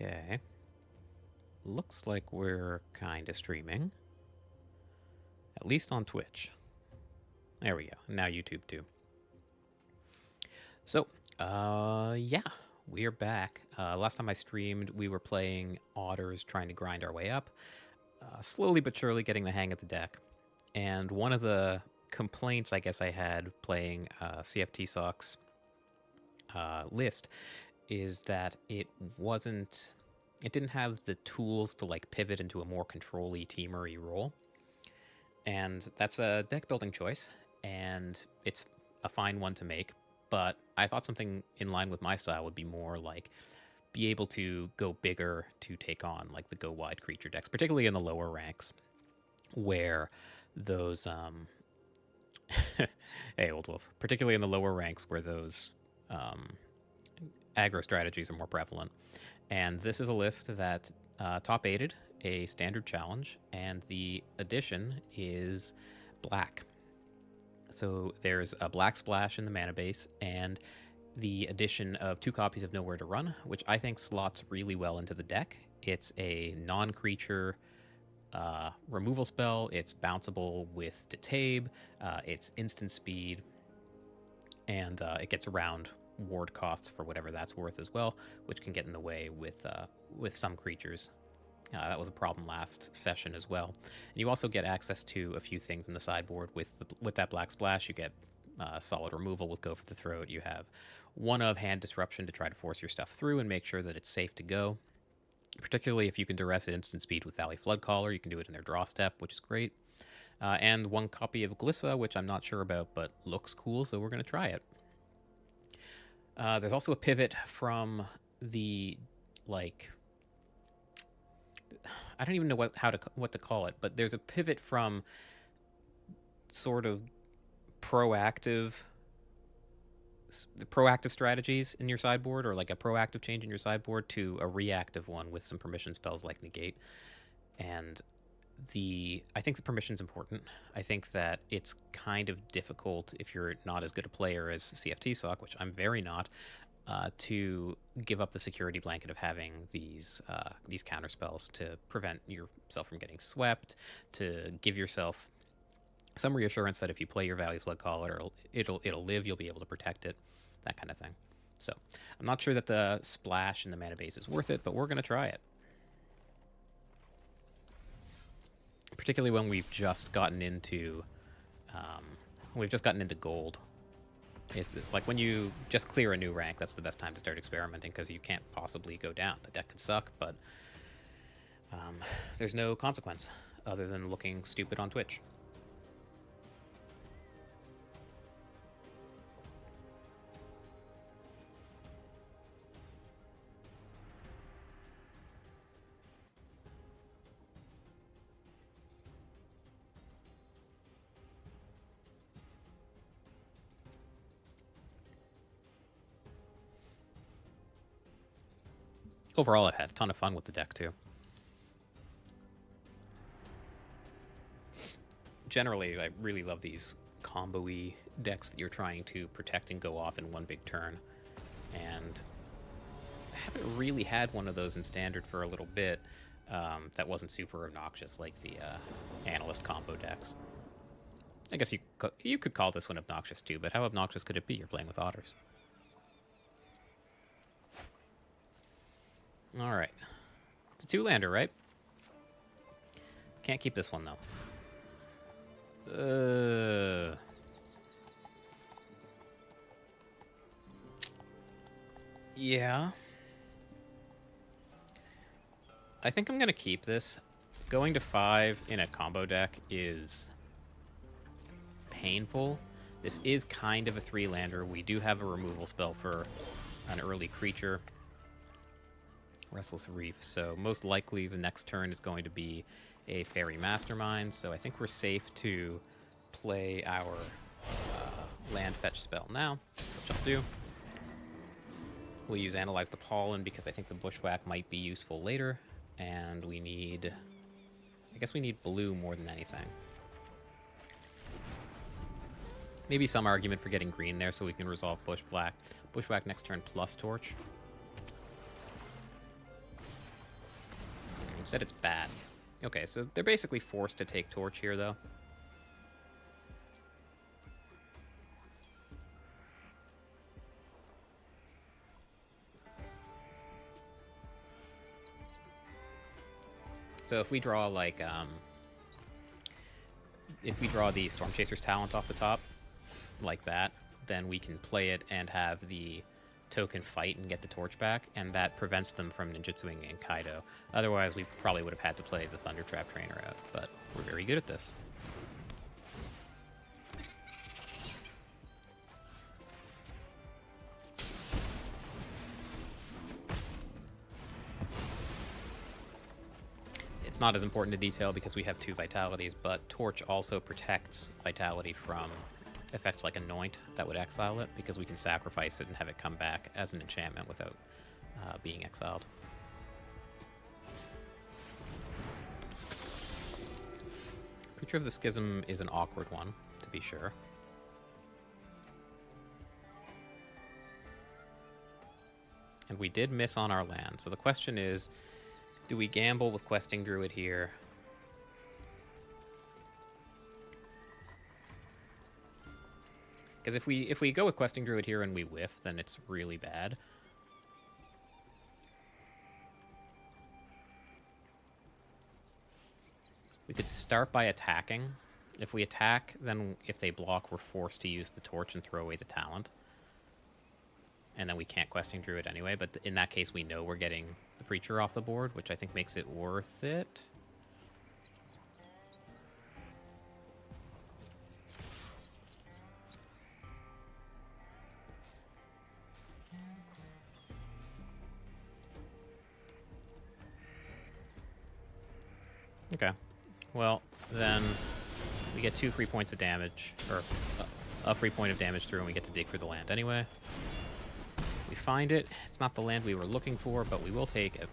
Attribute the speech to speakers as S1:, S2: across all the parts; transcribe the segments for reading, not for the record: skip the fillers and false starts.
S1: Okay. Looks like we're kind of streaming. At least on Twitch. There we go. Now YouTube too. So, yeah, we are back. Last time I streamed, we were playing Otters, trying to grind our way up. Slowly but surely getting the hang of the deck. And one of the complaints I guess I had playing CFT Sock's list is that it didn't have the tools to like pivot into a more control-y, teamer-y role. And that's a deck building choice, and it's a fine one to make, but I thought something in line with my style would be more like be able to go bigger to take on like the go wide creature decks, particularly in the lower ranks where those hey old wolf, particularly in the lower ranks where those aggro strategies are more prevalent. And this is a list that top 8'd a standard challenge, and the addition is black. So there's a black splash in the mana base, and the addition of 2 copies of Nowhere to Run, which I think slots really well into the deck. It's a non-creature removal spell. It's bounceable with Detabe. It's instant speed, and it gets around ward costs for whatever that's worth as well, which can get in the way with some creatures. That was a problem last session as well. And you also get access to a few things in the sideboard with that black splash. You get solid removal with Go for the Throat. You have one of Hand Disruption to try to force your stuff through and make sure that it's safe to go. Particularly if you can duress at instant speed with Valley Floodcaller, you can do it in their draw step, which is great. And 1 copy of Glissa, which I'm not sure about, but looks cool, so we're going to try it. There's also a pivot from the, like, I don't even know what to call it, but there's a pivot from sort of proactive strategies in your sideboard, or like a proactive change in your sideboard, to a reactive one with some permission spells like Negate. And I think the permission's important. I think that it's kind of difficult if you're not as good a player as CFT Sock, which I'm very not, to give up the security blanket of having these counter spells to prevent yourself from getting swept, to give yourself some reassurance that if you play your Valley Floodcaller, it'll live, you'll be able to protect it, that kind of thing. So I'm not sure that the splash in the mana base is worth it, but we're going to try it. Particularly when we've just gotten into gold. It's like when you just clear a new rank, that's the best time to start experimenting, because you can't possibly go down. The deck could suck, but there's no consequence other than looking stupid on Twitch. Overall, I've had a ton of fun with the deck, too. Generally, I really love these combo-y decks that you're trying to protect and go off in one big turn. And I haven't really had one of those in Standard for a little bit that wasn't super obnoxious, like the Analyst combo decks. I guess you could call this one obnoxious, too, but how obnoxious could it be? You're playing with Otters. Alright. It's a 2-lander, right? Can't keep this one, though. Yeah. I think I'm going to keep this. Going to 5 in a combo deck is painful. This is kind of a 3-lander. We do have a removal spell for an early creature, Restless Reef, so most likely the next turn is going to be a Fairy Mastermind, so I think we're safe to play our land fetch spell now, which I'll do. We'll use Analyze the Pollen because I think the Bushwhack might be useful later, and we need... I guess we need blue more than anything. Maybe some argument for getting green there so we can resolve Bushwhack. Bushwhack next turn plus Torch. Instead, it's bad. Okay, so they're basically forced to take Torch here, though. So if we draw, like, if we draw the Storm Chaser's talent off the top, like that, then we can play it and have the token fight and get the Torch back, and that prevents them from ninjutsuing and Kaido. Otherwise, we probably would have had to play the Thunder Trap Trainer out, but we're very good at this. It's not as important to detail because we have 2 vitalities, but Torch also protects vitality from effects like Anoint that would exile it, because we can sacrifice it and have it come back as an enchantment without being exiled. Creature of the Schism is an awkward one, to be sure. And we did miss on our land, so the question is, do we gamble with Questing Druid here? Because if we go with Questing Druid here and we whiff, then it's really bad. We could start by attacking. If we attack, then if they block, we're forced to use the Torch and throw away the talent. And then we can't Questing Druid anyway, but in that case we know we're getting the Preacher off the board, which I think makes it worth it. Okay. Well, then we get 2 free points of damage, or a free point of damage through, and we get to dig for the land anyway. We find it. It's not the land we were looking for, but we will take it.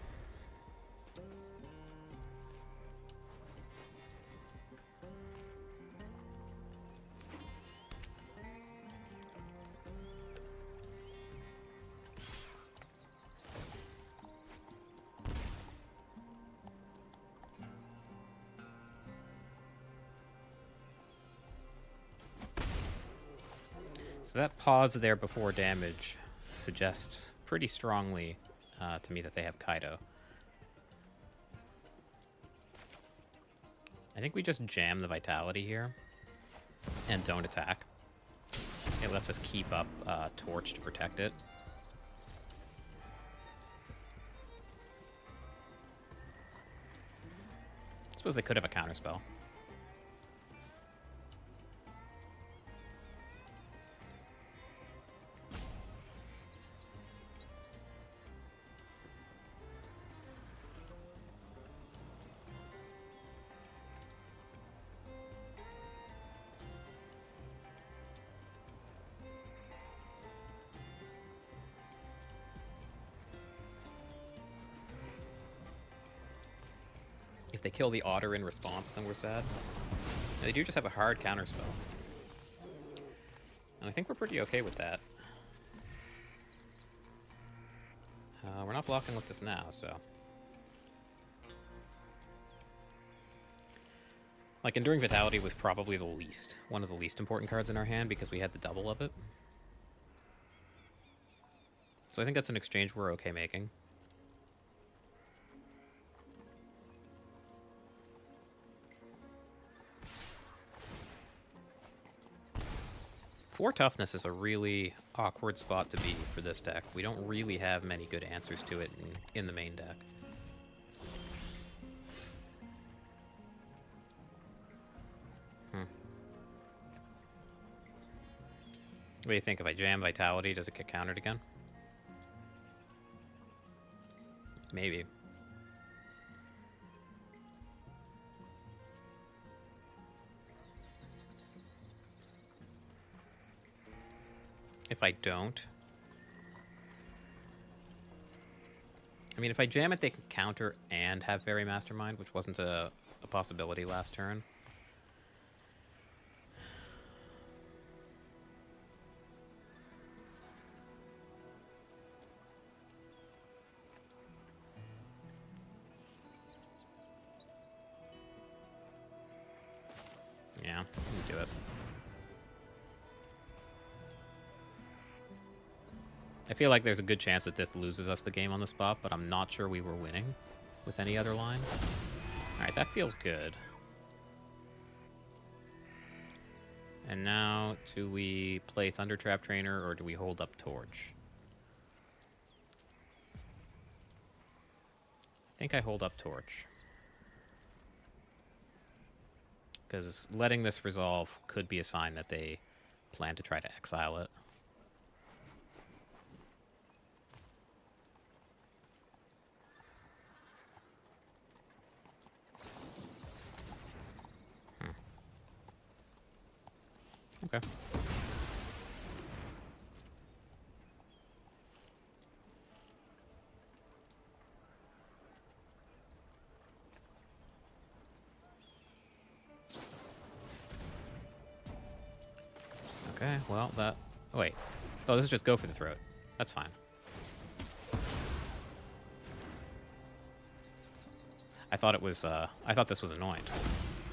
S1: So that pause there before damage suggests pretty strongly to me that they have Kaido. I think we just jam the Vitality here and don't attack. It lets us keep up Torch to protect it. I suppose they could have a counterspell. If they kill the Otter in response, then we're sad. And they do just have a hard counterspell. And I think we're pretty okay with that. We're not blocking with this now, so... Like, Enduring Vitality was probably one of the least important cards in our hand because we had the double of it. So I think that's an exchange we're okay making. Four toughness is a really awkward spot to be for this deck. We don't really have many good answers to it in the main deck. What do you think? If I jam Vitality, does it get countered again? Maybe. If I don't... I mean, if I jam it, they can counter and have Fairy Mastermind, which wasn't a possibility last turn. we do it. I feel like there's a good chance that this loses us the game on the spot, but I'm not sure we were winning with any other line. Alright, that feels good. And now, do we play Thundertrap Trainer, or do we hold up Torch? I think I hold up Torch. Because letting this resolve could be a sign that they plan to try to exile it. Okay. Okay, well, that... Oh, wait. Oh, this is just go for the throat. That's fine. I thought it was, I thought this was annoying.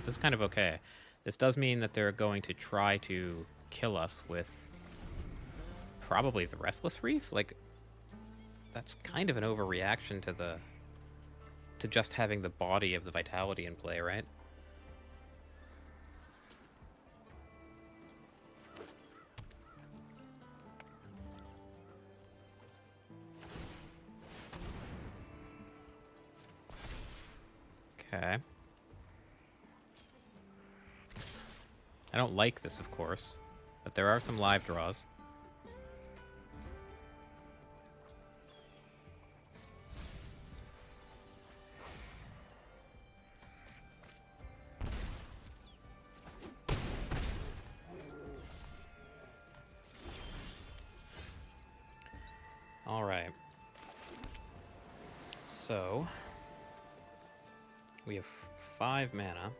S1: This is kind of okay. This does mean that they're going to try to kill us with probably the Restless Reef. Like, that's kind of an overreaction to the... to just having the body of the Vitality in play, right? Okay. I don't like this, of course, but there are some live draws. All right. So, we have 5 mana.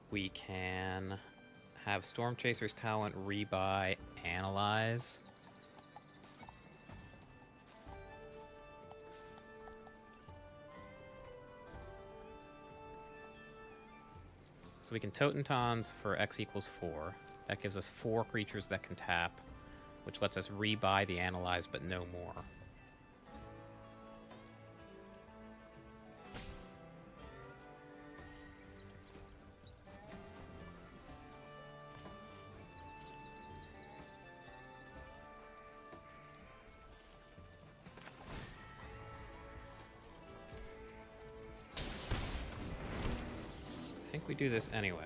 S1: We can have Storm Chaser's Talent, rebuy, analyze. So we can Totentons for X equals 4. That gives us 4 creatures that can tap, which lets us rebuy the analyze, but no more. I think we do this anyway.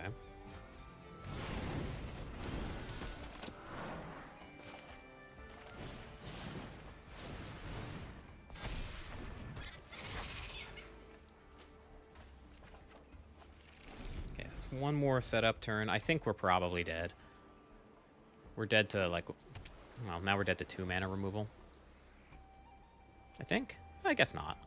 S1: Okay, that's one more setup turn. I think we're probably dead. We're dead to, like... Well, now we're dead to 2 mana removal. I think? I guess not.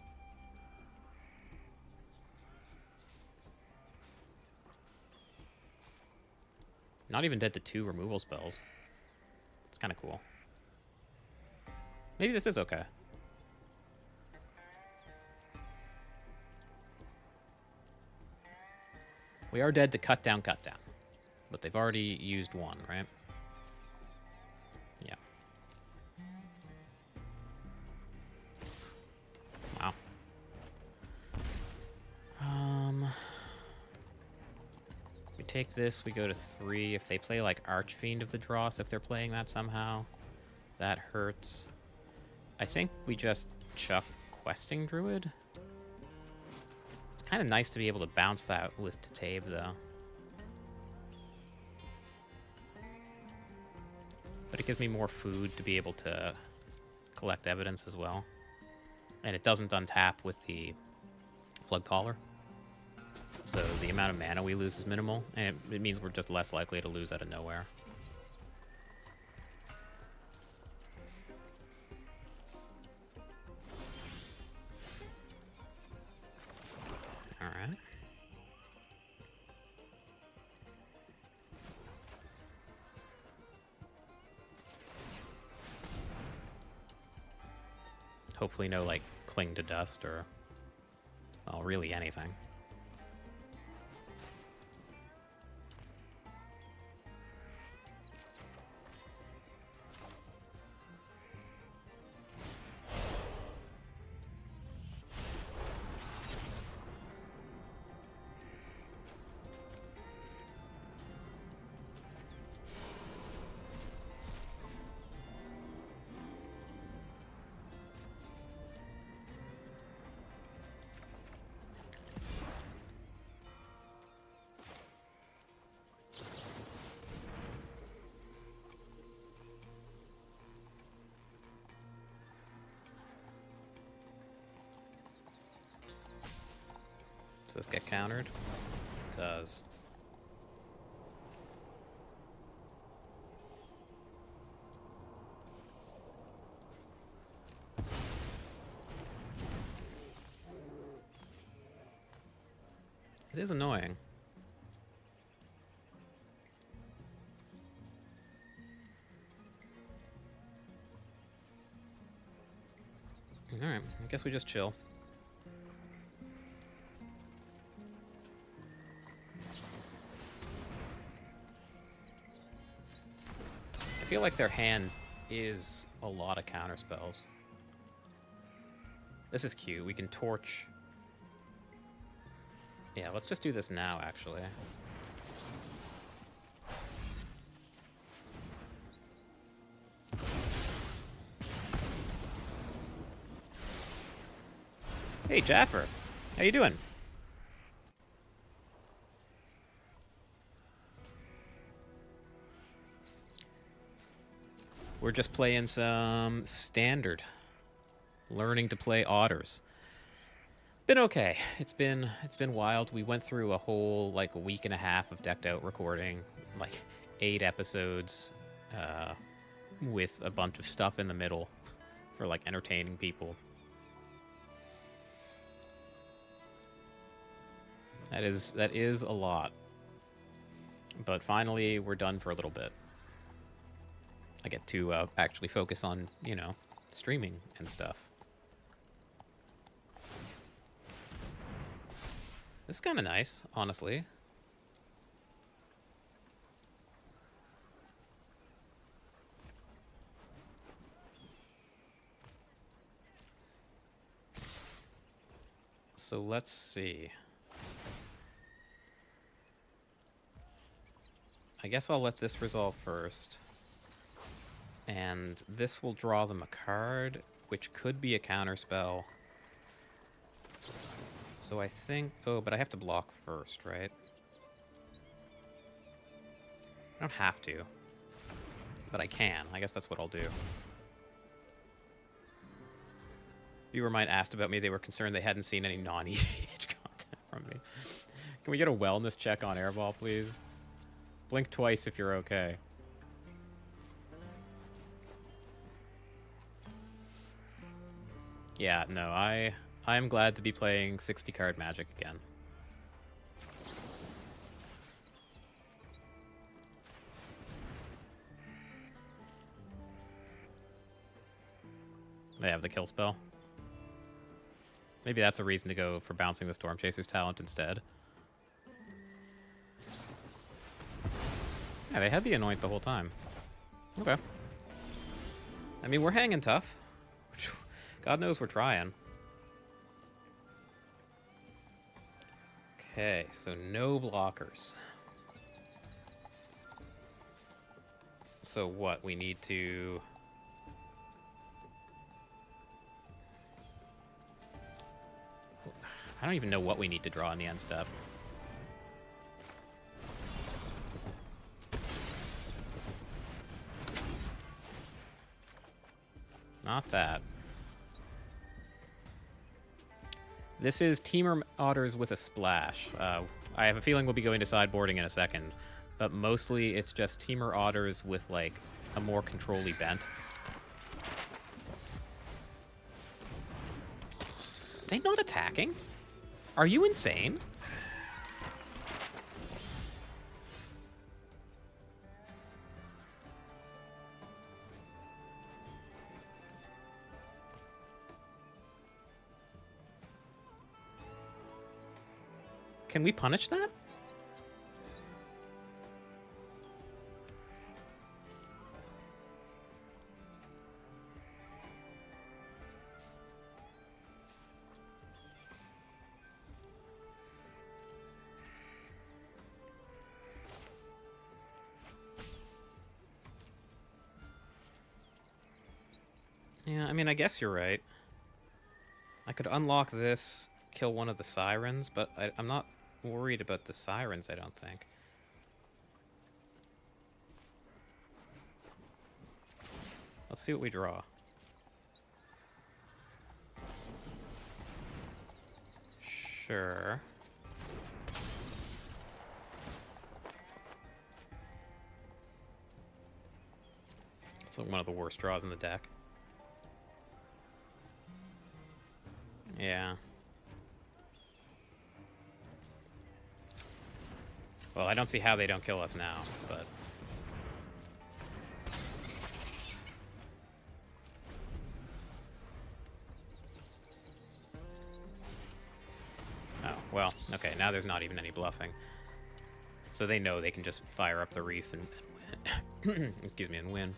S1: Not even dead to 2 removal spells. It's kind of cool. Maybe this is okay. We are dead to cut down. But they've already used 1, right? Yeah. Wow. We take this, we go to 3. If they play, like, Archfiend of the Dross, if they're playing that somehow, that hurts. I think we just chuck Questing Druid. It's kind of nice to be able to bounce that with Tatave, though. But it gives me more food to be able to collect evidence as well. And it doesn't untap with the Flood Caller. So the amount of mana we lose is minimal, and it means we're just less likely to lose out of nowhere. Alright. Hopefully no, like, Cling to Dust or, well, really anything. Does this get countered? It does. It is annoying. Alright, I guess we just chill. I feel like their hand is a lot of counter spells. This is cute. We can torch. Yeah, let's just do this now, actually. Hey, Jaffer. How you doing? We're just playing some standard. Learning to play otters. Been okay. It's been wild. We went through a whole like week and a half of decked out recording, like 8 episodes, with a bunch of stuff in the middle for like entertaining people. That is a lot. But finally, we're done for a little bit. I get to actually focus on, you know, streaming and stuff. This is kind of nice, honestly. So let's see. I guess I'll let this resolve first. And this will draw them a card, which could be a counter spell. So I think... Oh, but I have to block first, right? I don't have to. But I can. I guess that's what I'll do. Viewer might asked about me. They were concerned they hadn't seen any non-EDH content from me. Can we get a wellness check on Airball, please? Blink twice if you're okay. Yeah, no, I'm glad to be playing 60-card Magic again. They have the kill spell. Maybe that's a reason to go for bouncing the Storm Chaser's talent instead. Yeah, they had the Anoint the whole time. Okay. I mean, we're hanging tough. God knows we're trying. Okay, so no blockers. So what? We need to... I don't even know what we need to draw in the end step. Not that. This is Teamer Otters with a splash. I have a feeling we'll be going to sideboarding in a second, but mostly it's just Teamer Otters with, like, a more control-y bent. Are they not attacking? Are you insane? Can we punish that? Yeah, I mean, I guess you're right. I could unlock this, kill one of the sirens, but I'm not worried about the sirens, I don't think. Let's see what we draw. Sure. It's one of the worst draws in the deck. Yeah. Well, I don't see how they don't kill us now, but... Oh, well, okay, now there's not even any bluffing. So they know they can just fire up the reef and excuse me, and win.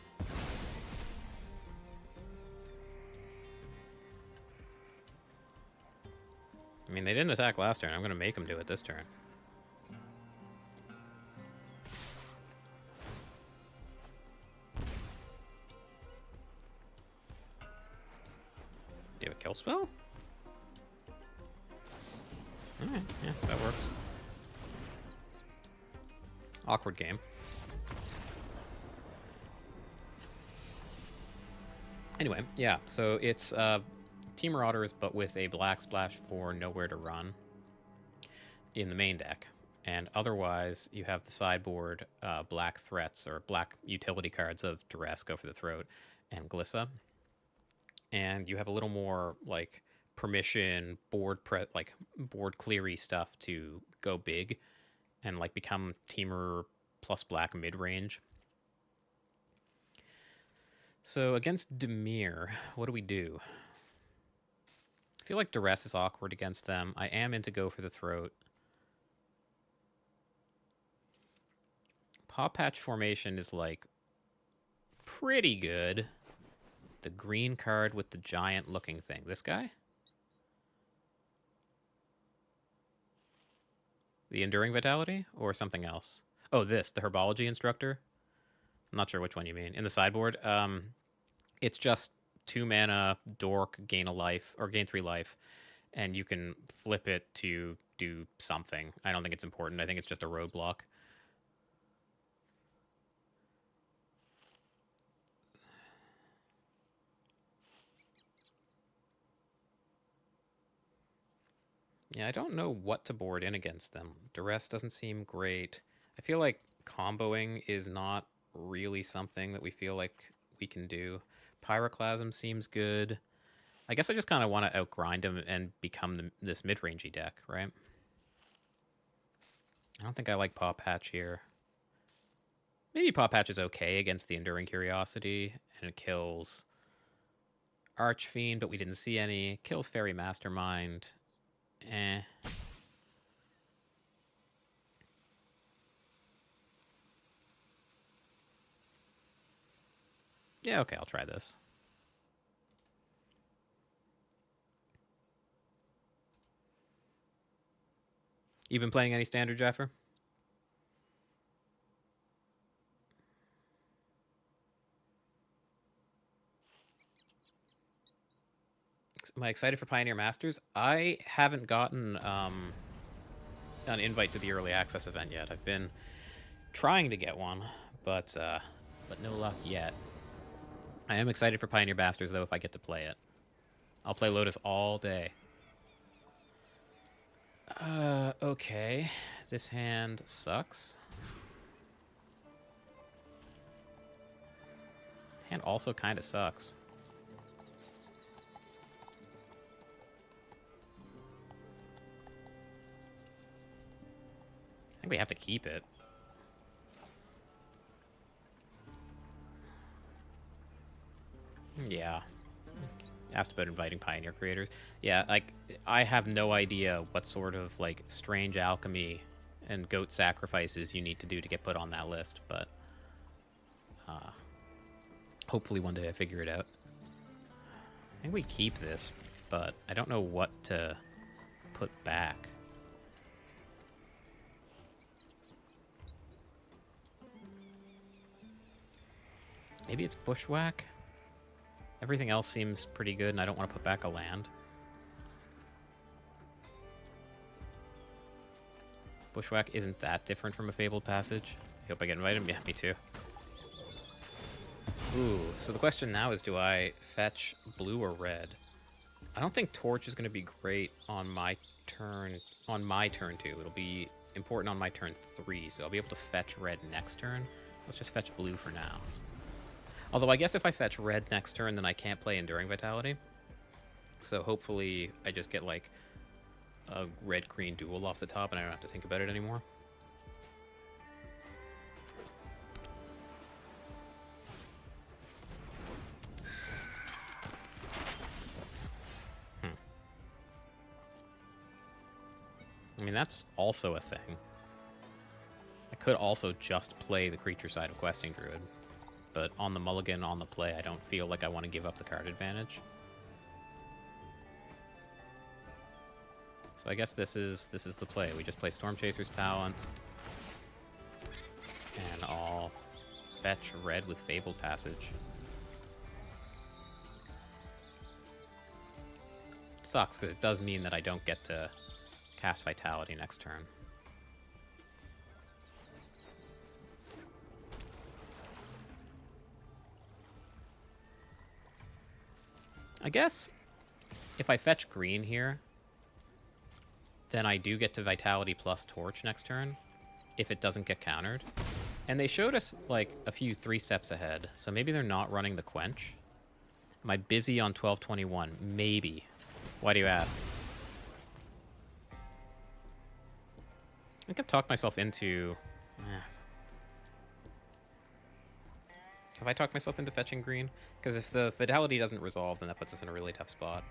S1: I mean, they didn't attack last turn. I'm going to make them do it this turn. Do you have a kill spell? Alright, yeah, that works. Awkward game. Anyway, yeah, so it's Team Otters, but with a black splash for Nowhere to Run in the main deck. And otherwise, you have the sideboard black threats or black utility cards of Duress, Go for the Throat, and Glissa. And you have a little more like permission board cleary stuff to go big and like become Teamer plus black mid-range. So against Dimir, what do we do? I feel like Duress is awkward against them. I am into Go for the Throat. Paw Patch formation is like pretty good. The green card with the giant looking thing. This guy? The Enduring Vitality or something else? Oh, this, the Herbology Instructor. I'm not sure which one you mean. In the sideboard, it's just 2 mana, dork, gain a life, or gain 3 life, and you can flip it to do something. I don't think it's important. I think it's just a roadblock. Yeah, I don't know what to board in against them. Duress doesn't seem great. I feel like comboing is not really something that we feel like we can do. Pyroclasm seems good. I guess I just kind of want to outgrind him and become this mid-rangey deck, right? I don't think I like Paw Patch here. Maybe Paw Patch is okay against the Enduring Curiosity, and it kills Archfiend, but we didn't see any. It kills Fairy Mastermind. Eh. Yeah, okay, I'll try this. You been playing any standard, Jaffer? Am I excited for Pioneer Masters? I haven't gotten an invite to the early access event yet. I've been trying to get one, but no luck yet. I am excited for Pioneer Masters, though, if I get to play it. I'll play Lotus all day. Okay. This hand sucks. Hand also kind of sucks. I think we have to keep it. Yeah. Asked about inviting Pioneer creators. Yeah, like, I have no idea what sort of, like, strange alchemy and goat sacrifices you need to do to get put on that list, but hopefully one day I figure it out. I think we keep this, but I don't know what to put back. Maybe it's Bushwhack? Everything else seems pretty good, and I don't want to put back a land. Bushwhack isn't that different from a Fabled Passage. I hope I get invited. Yeah, me too. Ooh, so the question now is, do I fetch blue or red? I don't think Torch is going to be great on my turn. On my turn 2. It'll be important on my turn 3, so I'll be able to fetch red next turn. Let's just fetch blue for now. Although I guess if I fetch red next turn, then I can't play Enduring Vitality. So hopefully I just get, like, a red-green duel off the top and I don't have to think about it anymore. I mean, that's also a thing. I could also just play the creature side of Questing Druid, but on the mulligan, on the play, I don't feel like I want to give up the card advantage. So I guess this is the play. We just play Stormchaser's Talent, and I'll fetch red with Fabled Passage. It sucks, because it does mean that I don't get to cast Vitality next turn. I guess if I fetch green here, then I do get to Vitality plus Torch next turn, if it doesn't get countered. And they showed us, like, a few 3 steps ahead, so maybe they're not running the Quench. Am I busy on 12/21? Maybe. Why do you ask? I think I've talked myself into... Have I talked myself into fetching green? Because if the Fidelity doesn't resolve, then that puts us in a really tough spot.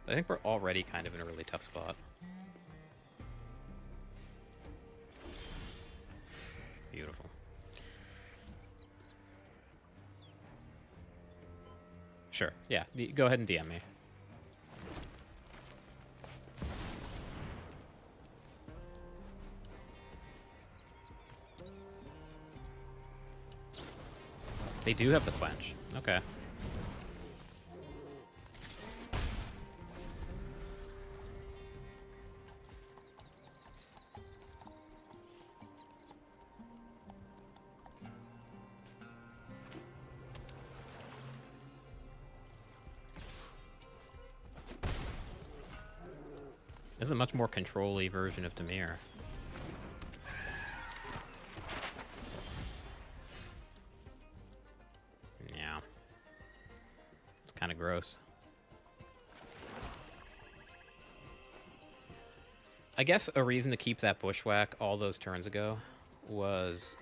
S1: But I think we're already kind of in a really tough spot. Beautiful. Sure, yeah. Go ahead and DM me. They do have the Quench. Okay. This is a much more control-y version of Dimir. Yeah. It's kind of gross. I guess a reason to keep that Bushwhack all those turns ago was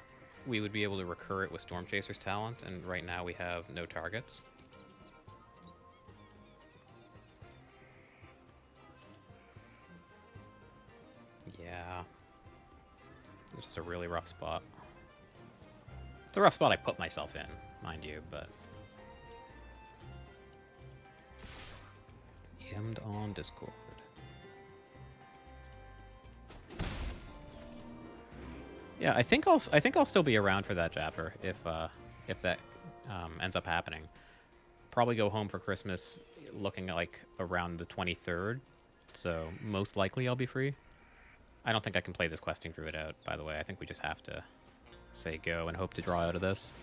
S1: we would be able to recur it with Stormchaser's Talent, and right now we have no targets. Yeah. It's just a really rough spot. It's a rough spot I put myself in, mind you, but... Hemmed on Discord. Yeah, I think I'll still be around for that Japper if that ends up happening. Probably go home for Christmas looking at, like, around the 23rd, so most likely I'll be free. I don't think I can play this Questing Druid out, by the way. I think we just have to say go and hope to draw out of this.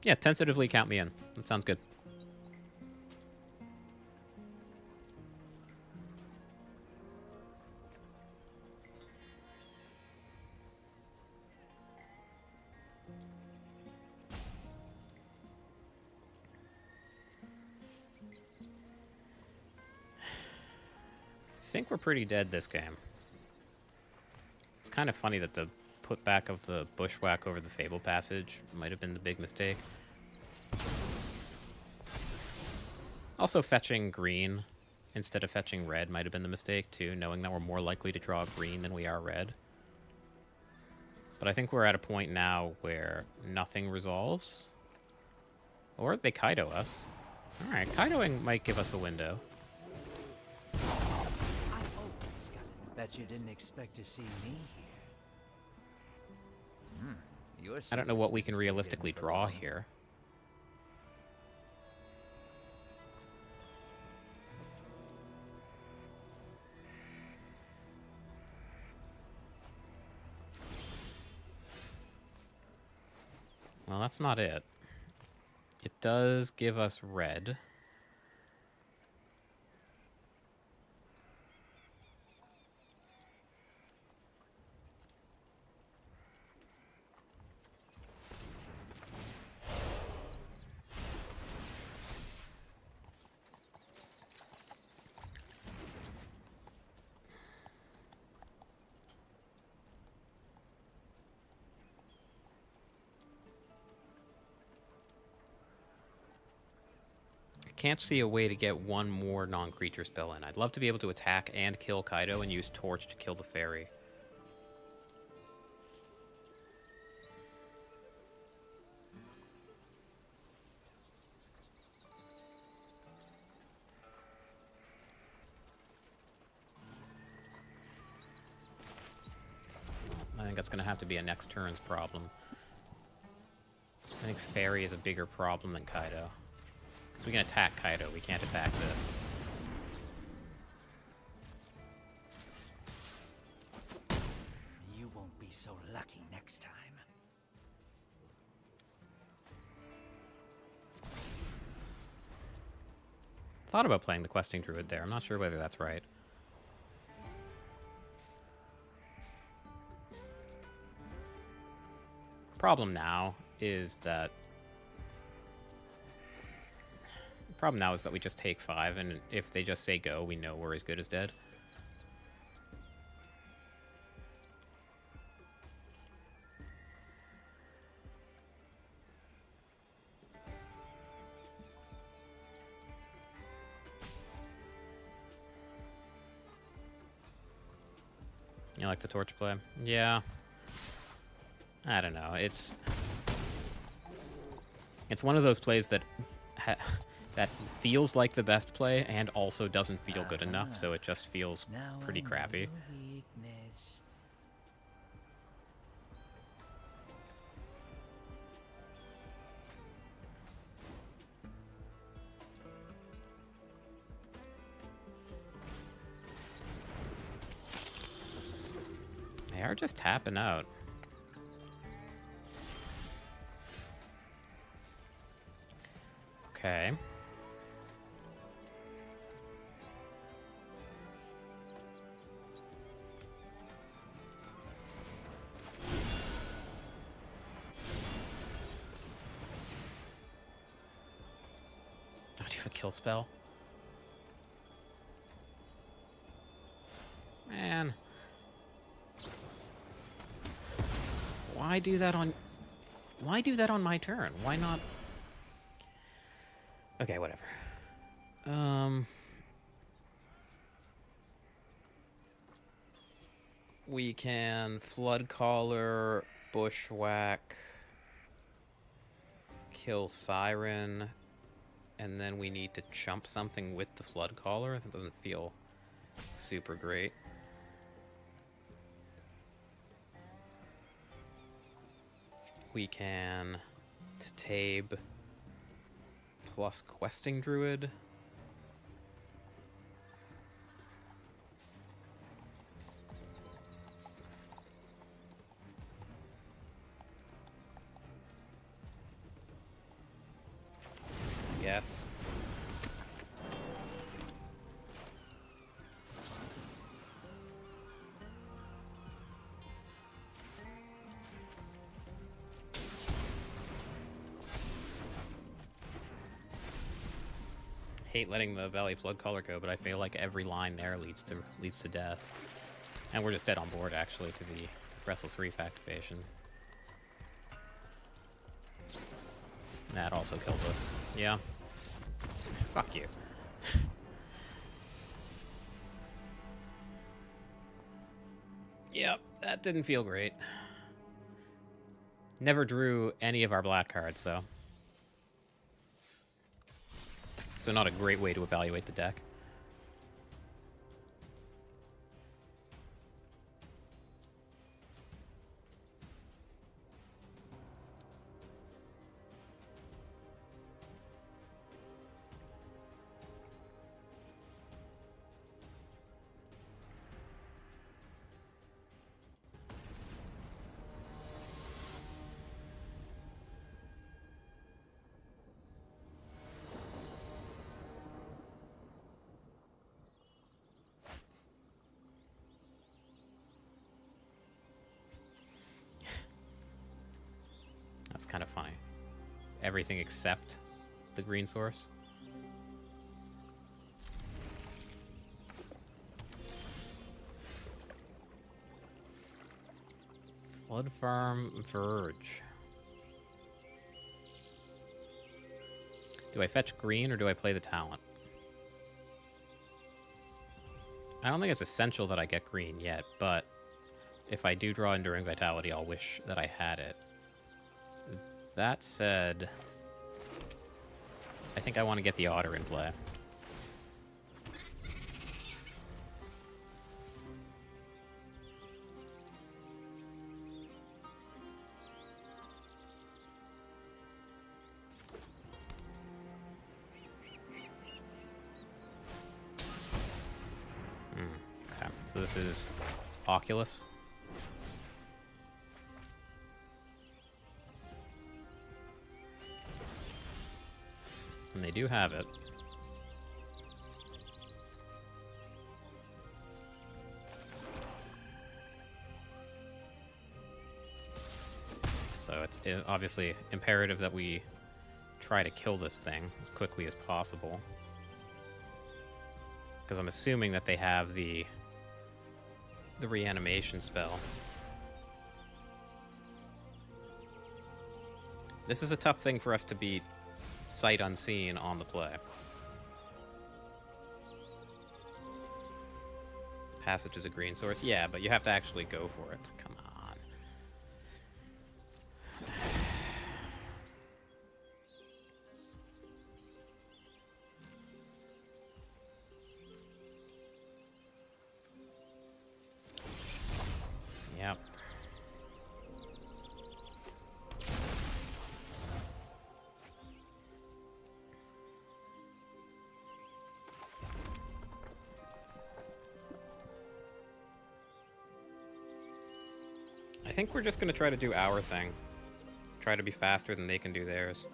S1: Yeah, tentatively count me in. That sounds good. I think we're pretty dead this game. It's kind of funny that the putback of the Bushwhack over the Fable Passage might have been the big mistake. Also, fetching green instead of fetching red might have been the mistake, too, knowing that we're more likely to draw green than we are red. But I think we're at a point now where nothing resolves. Or they Kaido us. Alright, Kaidoing might give us a window.
S2: Bet you didn't expect to see me here.
S1: I don't know what we can realistically draw here. Well, that's not it. It does give us red. Can't see a way to get one more non-creature spell in. I'd love to be able to attack and kill Kaido and use Torch to kill the fairy. I think that's going to have to be a next turn's problem. I think fairy is a bigger problem than Kaido. Because we can attack Kaido, we can't attack this.
S2: You won't be so lucky next time.
S1: Thought about playing the Questing Druid there. I'm not sure whether that's right. Problem now is that we just take 5, and if they just say go, we know we're as good as dead. You like the torch play? Yeah. I don't know. It's one of those plays that that feels like the best play and also doesn't feel good enough, so it just feels pretty crappy.
S2: Weakness.
S1: They are just tapping out. Okay. Oh, do you have a kill spell? Man. Why do that on my turn? Why not? Okay, whatever. We can Flood Caller, Bushwhack, kill Siren, and then we need to chump something with the Flood Caller. That doesn't feel super great. We can Tabe plus Questing Druid. Yes. Hate letting the Valley Flood Caller go, but I feel like every line there leads to death. And we're just dead on board, actually, to the Restless Reef activation. That also kills us. Yeah. Fuck you. Yep, that didn't feel great. Never drew any of our black cards, though. So not a great way to evaluate the deck. kind of funny. Everything except the green source. Blood Farm Verge. Do I fetch green or do I play the talent? I don't think it's essential that I get green yet, but if I do draw Enduring Vitality, I'll wish that I had it. That said, I think I want to get the Otter in play. Okay, so this is Oculus. And they do have it. So it's obviously imperative that we try to kill this thing as quickly as possible. Because I'm assuming that they have the reanimation spell. This is a tough thing for us to beat sight unseen on the play. Passage is a green source. Yeah, but you have to actually go for it. Come on. Yep. I think we're just going to try to do our thing. Try to be faster than they can do theirs.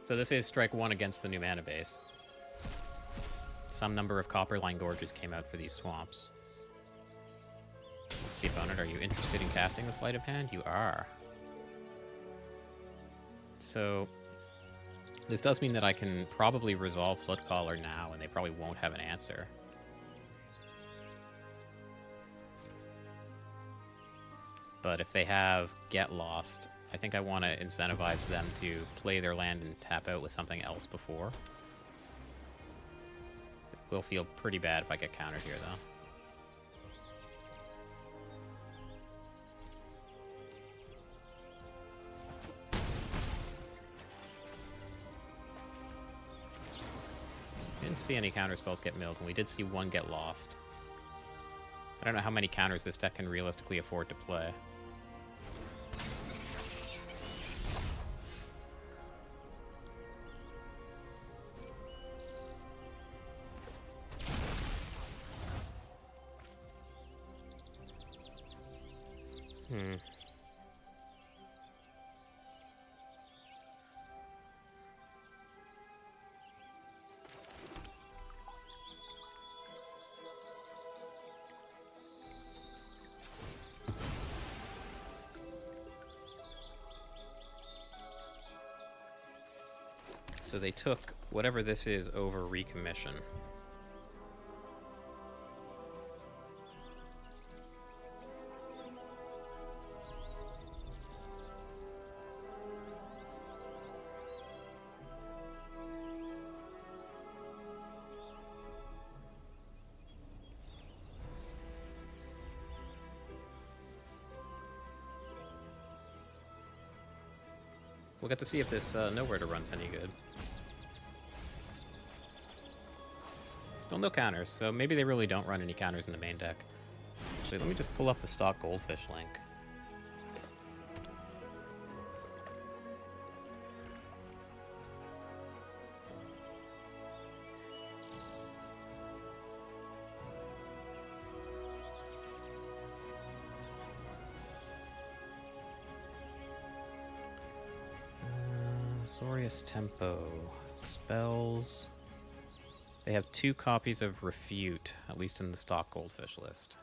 S1: So this is strike one against the new mana base. Some number of Copperline Gorges came out for these swamps. Let's see, opponent, are you interested in casting the Sleight of Hand? You are. So this does mean that I can probably resolve Floodcaller now, and they probably won't have an answer. But if they have Get Lost, I think I want to incentivize them to play their land and tap out with something else before. It will feel pretty bad if I get countered here, though. Didn't see any counter spells get milled, and we did see one get lost. I don't know how many counters this deck can realistically afford to play. So they took whatever this is over recommission. We'll get to see if this Nowhere to Run's any good. Still no counters, so maybe they really don't run any counters in the main deck. Actually, let me just pull up the stock Goldfish link. Azorius Tempo. Spells. They have 2 copies of Refute, at least in the stock goldfish list.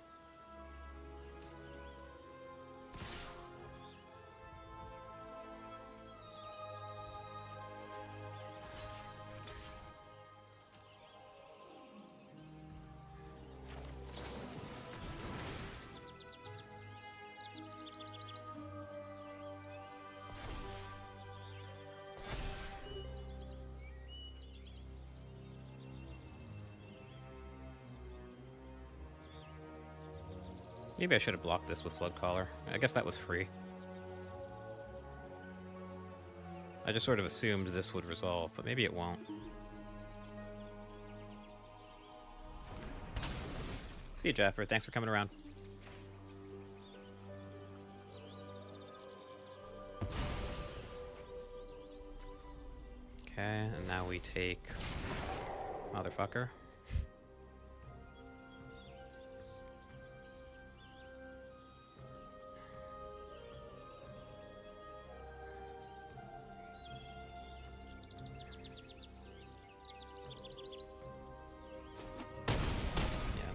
S1: Maybe I should have blocked this with Flood Collar. I guess that was free. I just sort of assumed this would resolve, but maybe it won't. See you, Jaffer. Thanks for coming around. Okay, and now we take Motherfucker.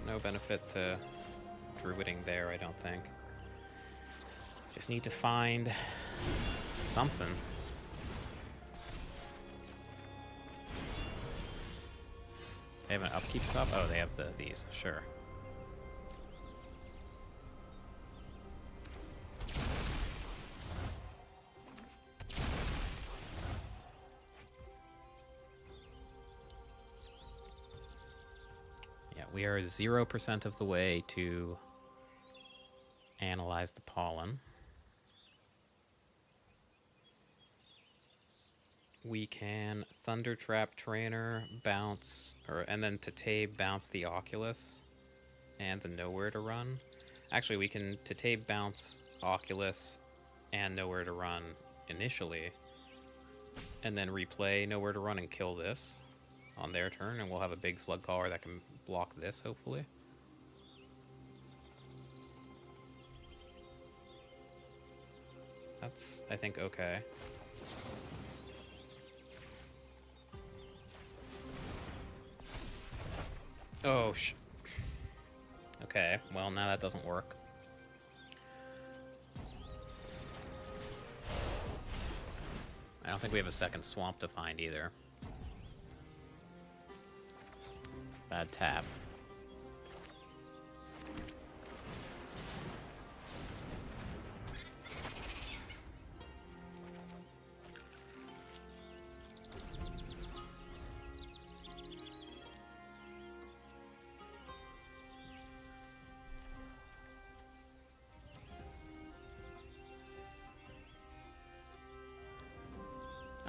S1: No benefit to druiding there, I don't think. Just need to find something. They have an upkeep stop? Oh, they have these. Sure. We are 0% of the way to analyze the pollen. We can Thunder Trap Trainer, bounce, and then Tatabe bounce the Oculus and the Nowhere to Run. Actually, we can Tatabe bounce Oculus and Nowhere to Run initially, and then replay Nowhere to Run and kill this on their turn, and we'll have a big Flood Caller that can block this, hopefully. That's, I think, okay. Oh, okay, well, now that doesn't work. I don't think we have a second swamp to find either. Bad tap.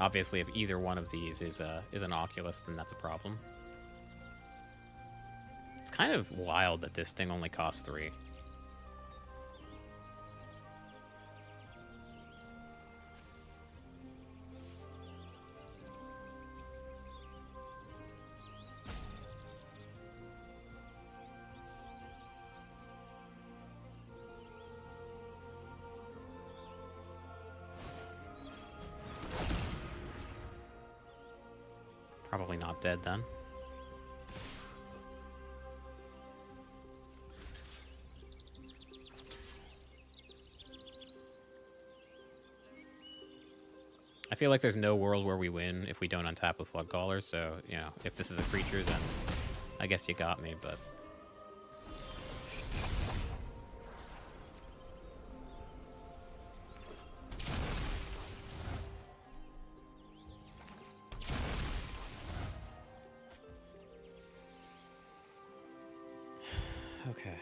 S1: Obviously, if either one of these is an Oculus, then that's a problem. It's kind of wild that this thing only costs 3. Probably not dead then. I feel like there's no world where we win if we don't untap with Flood Caller, so, you know, if this is a creature, then I guess you got me, but... Okay.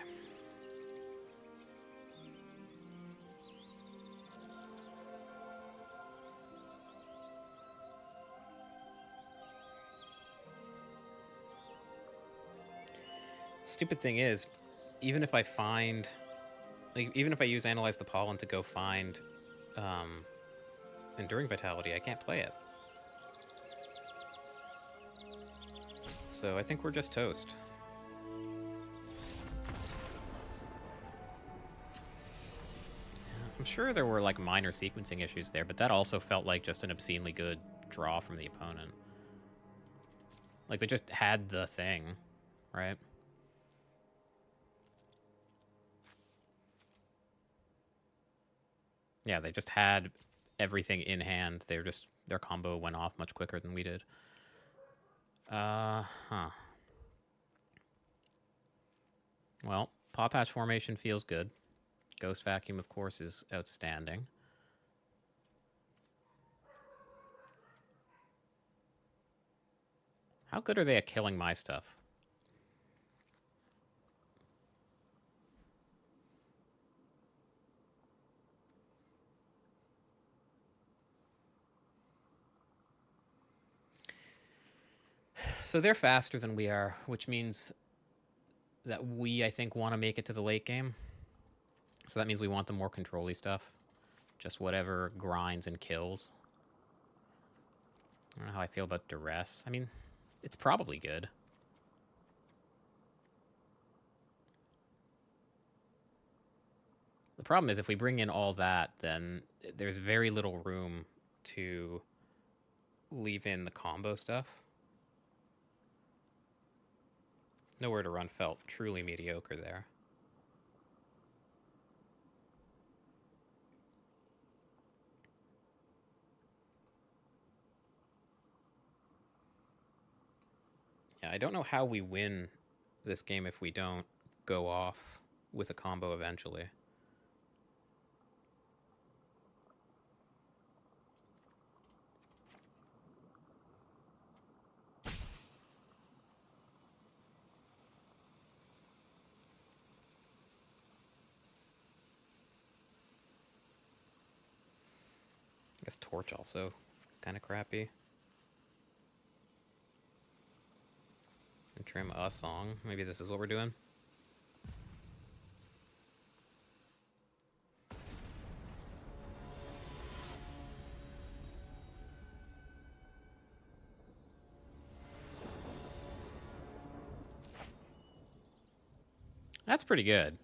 S1: Stupid thing is, even if I find, like, even if I use Analyze the Pollen to go find Enduring Vitality, I can't play it. So I think we're just toast. I'm sure there were like minor sequencing issues there, but that also felt like just an obscenely good draw from the opponent. Like they just had the thing, right? Yeah, they just had everything in hand. Their combo went off much quicker than we did. Huh. Well, Paw Patch formation feels good. Ghost Vacuum, of course, is outstanding. How good are they at killing my stuff? So they're faster than we are, which means that we, I think, want to make it to the late game. So that means we want the more control-y stuff. Just whatever grinds and kills. I don't know how I feel about Duress. I mean, it's probably good. The problem is if we bring in all that, then there's very little room to leave in the combo stuff. Nowhere to Run felt truly mediocre there. Yeah, I don't know how we win this game if we don't go off with a combo eventually. I guess Torch also kind of crappy. And trim a song. Maybe this is what we're doing. That's pretty good.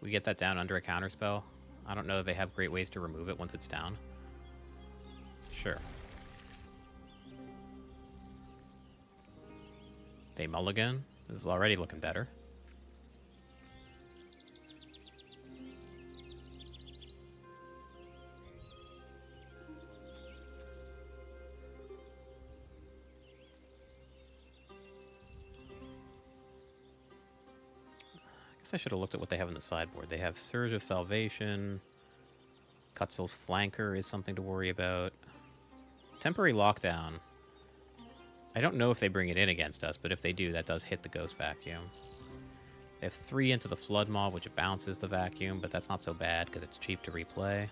S1: We get that down under a counterspell. I don't know if they have great ways to remove it once it's down. Sure. They mulligan. This is already looking better. I guess I should have looked at what they have in the sideboard. They have Surge of Salvation. Cutsel's Flanker is something to worry about. Temporary Lockdown. I don't know if they bring it in against us, but if they do, that does hit the Ghost Vacuum. They have 3 into the Flood Mob, which bounces the Vacuum, but that's not so bad because it's cheap to replay. It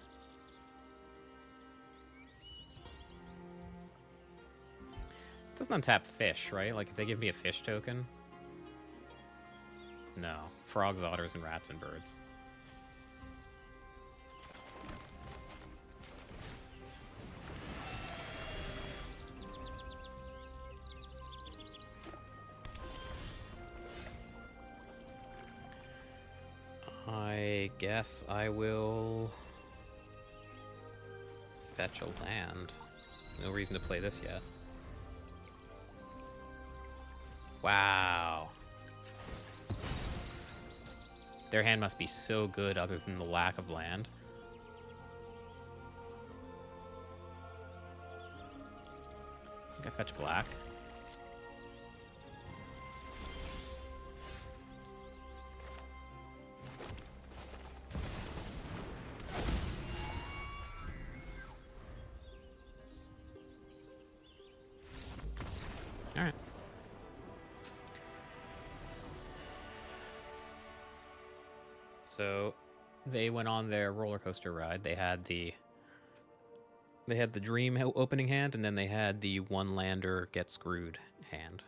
S1: doesn't untap fish, right? Like, if they give me a fish token... No. Frogs, otters, and rats and birds. I guess I will fetch a land. No reason to play this yet. Wow. Their hand must be so good other than the lack of land. I think I fetch black. All right. So they went on their roller coaster ride. They had the dream opening hand, and then they had the one lander get screwed hand.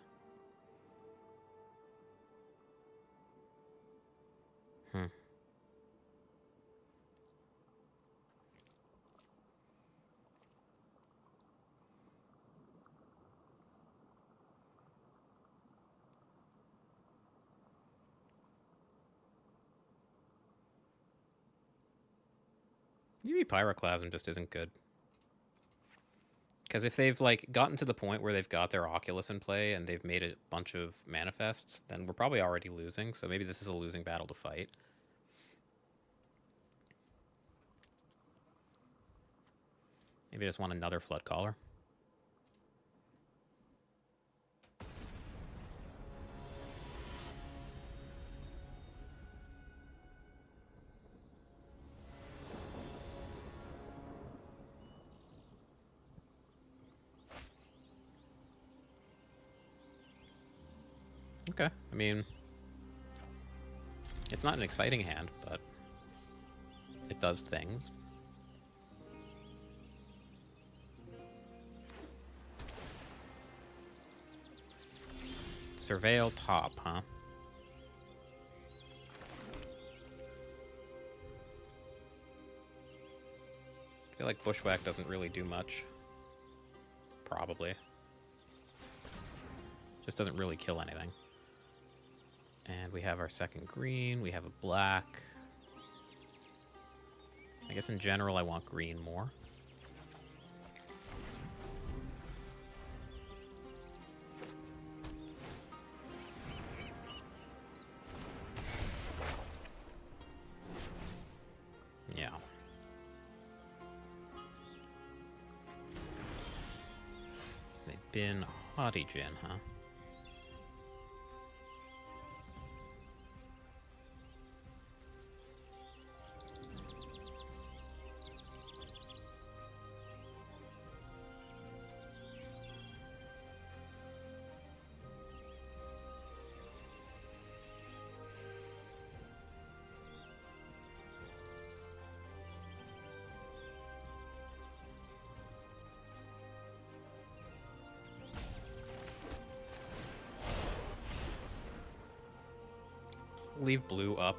S1: Maybe Pyroclasm just isn't good. Because if they've, like, gotten to the point where they've got their Oculus in play and they've made a bunch of manifests, then we're probably already losing, so maybe this is a losing battle to fight. Maybe I just want another Flood Caller. Okay, I mean, it's not an exciting hand, but it does things. Surveil top, huh? I feel like Bushwhack doesn't really do much. Probably. Just doesn't really kill anything. And we have our second green. We have a black. I guess in general I want green more. Yeah. They've been Haughty Djinn, huh? Leave blue up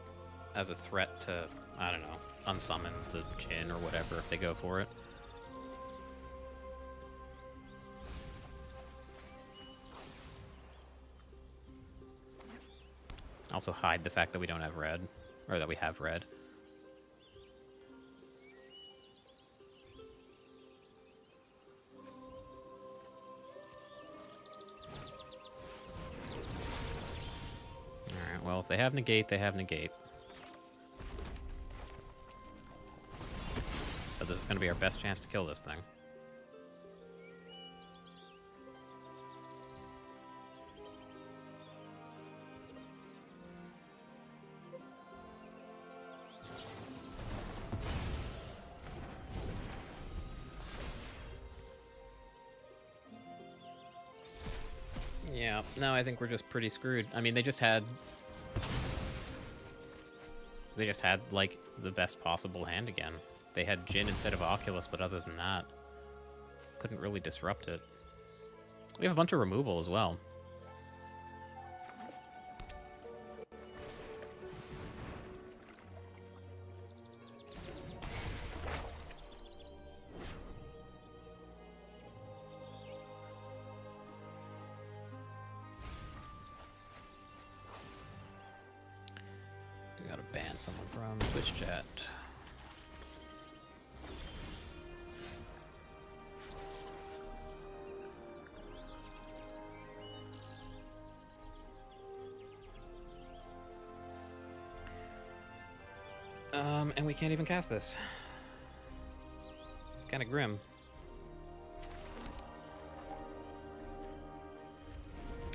S1: as a threat to, I don't know, unsummon the Djinn or whatever if they go for it. Also hide the fact that we don't have red, or that we have red. Alright, well, if they have negate, they have negate. But this is going to be our best chance to kill this thing. Yeah, no, I think we're just pretty screwed. I mean, they just had, like, the best possible hand again. They had Djinn instead of Oculus, but other than that, couldn't really disrupt it. We have a bunch of removal as well. We gotta ban someone from Twitch chat. And we can't even cast this. It's kind of grim.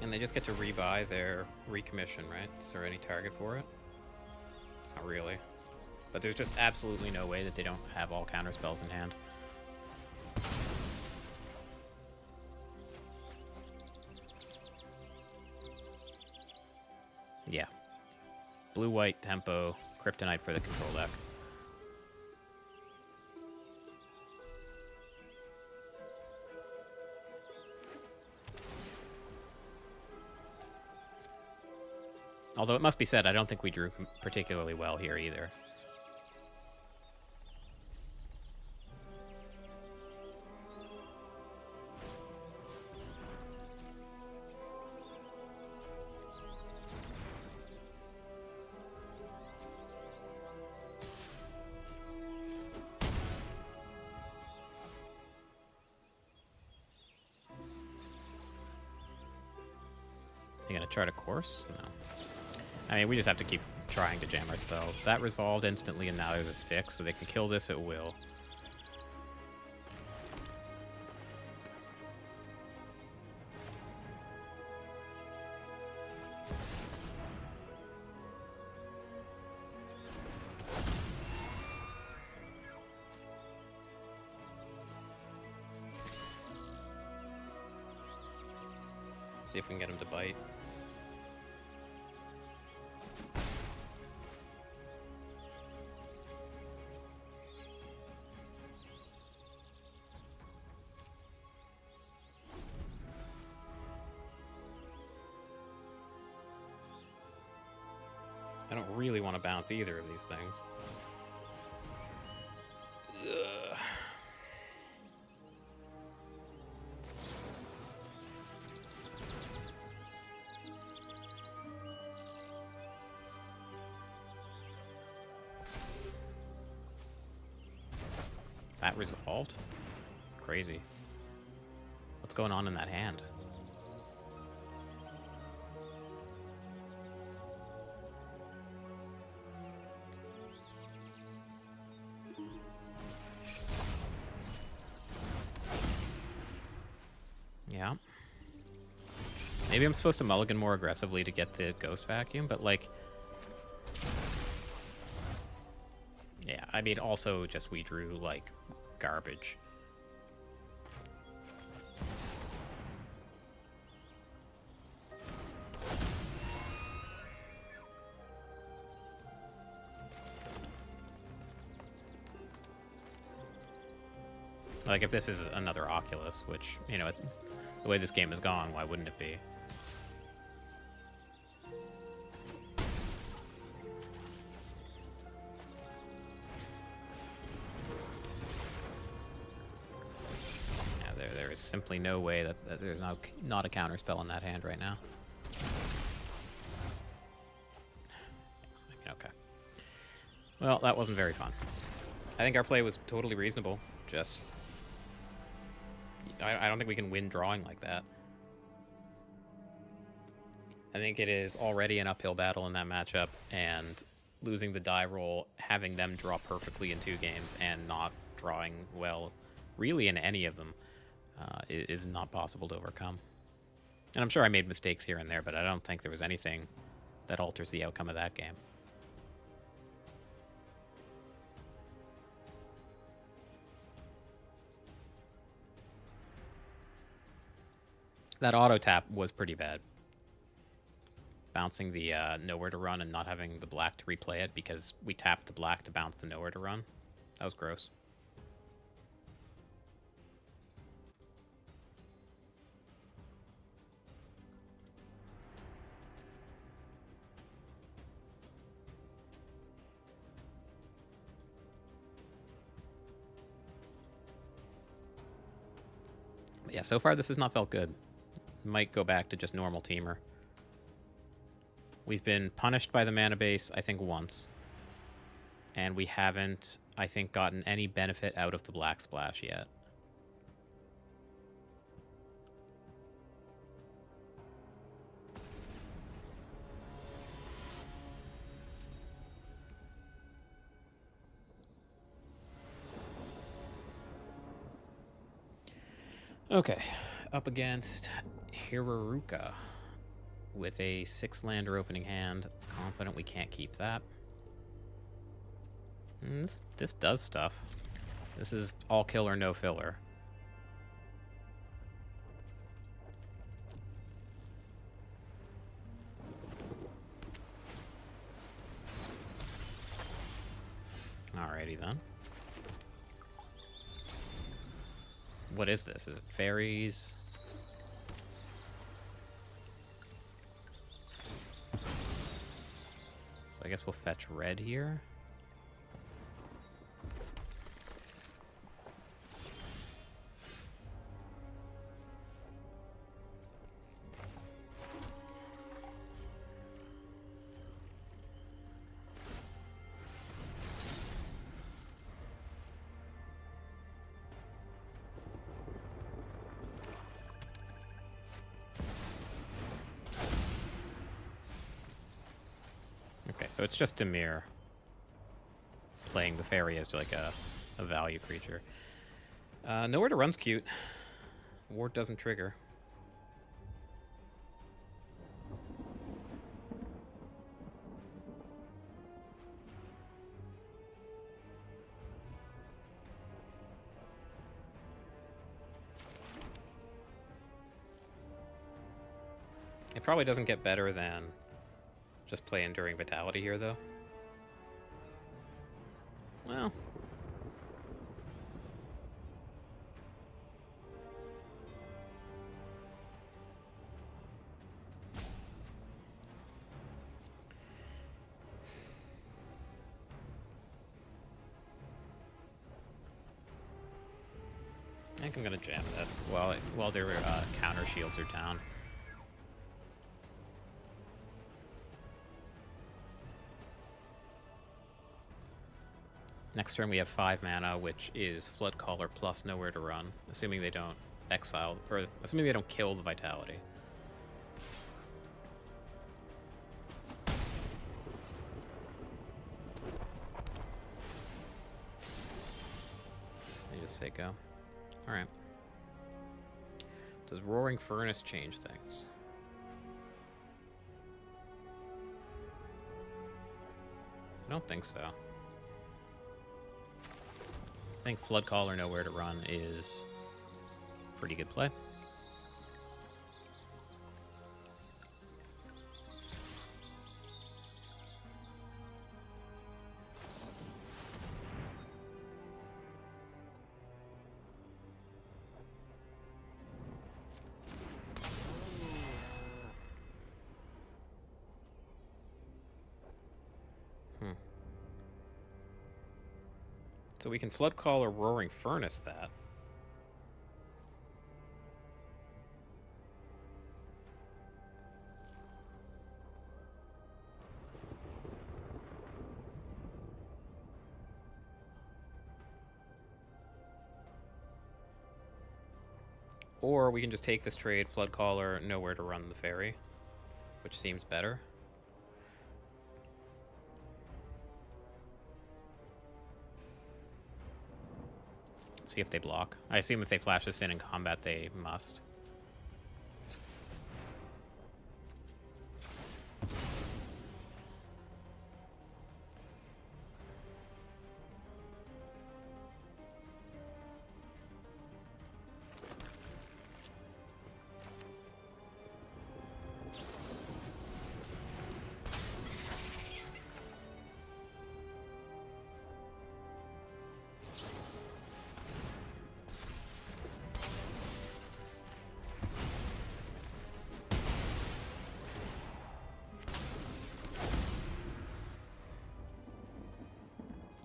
S1: And they just get to rebuy their recommission, right? Is there any target for it? Not really. But there's just absolutely no way that they don't have all counter spells in hand. Yeah. Blue-white tempo, kryptonite for the control deck. Although it must be said, I don't think we drew particularly well here either. he gonna try to course? No. I mean, we just have to keep trying to jam our spells. That resolved instantly, and now there's a stick, so they can kill this at will. See if we can get him to bite. I don't really want to bounce either of these things. Ugh. That resolved? Crazy. What's going on in that hand? Yeah. Maybe I'm supposed to mulligan more aggressively to get the ghost vacuum, but like... Yeah, I mean, also just we drew, like, garbage. Like, if this is another Oculus, which, you know, the way this game has gone, why wouldn't it be? Yeah, there is simply no way that there's not a counter spell in that hand right now. Okay. Well, that wasn't very fun. I think our play was totally reasonable. Just... I don't think we can win drawing like that. I think it is already an uphill battle in that matchup, and losing the die roll, having them draw perfectly in 2 games, and not drawing well really in any of them is not possible to overcome. And I'm sure I made mistakes here and there, but I don't think there was anything that alters the outcome of that game. That auto tap was pretty bad. Bouncing the nowhere to run and not having the black to replay it because we tapped the black to bounce the nowhere to run. That was gross. But yeah, so far this has not felt good. Might go back to just normal teamer. We've been punished by the mana base, I think, once. And we haven't, I think, gotten any benefit out of the black splash yet. Okay, up against Hiruruka with a 6-lander opening hand. Confident we can't keep that. This does stuff. This is all kill or no filler. Alrighty then. What is this? Is it fairies? So I guess we'll fetch red here. So it's just Dimir playing the fairy as like a value creature. Nowhere to run's cute. Ward doesn't trigger. It probably doesn't get better than just play Enduring Vitality here, though. Well. I think I'm gonna jam this while their counter shields are down. Next turn we have 5 mana, which is Floodcaller plus Nowhere to Run, assuming they don't exile, or assuming they don't kill the Vitality. They just say go. Alright. Does Roaring Furnace change things? I don't think so. I think Floodcall or Nowhere to Run is pretty good play. So we can Floodcall or Roaring Furnace that. Or we can just take this trade, Floodcaller, Nowhere to Run the Fairy, which seems better. See if they block. I assume if they flash this in combat, they must.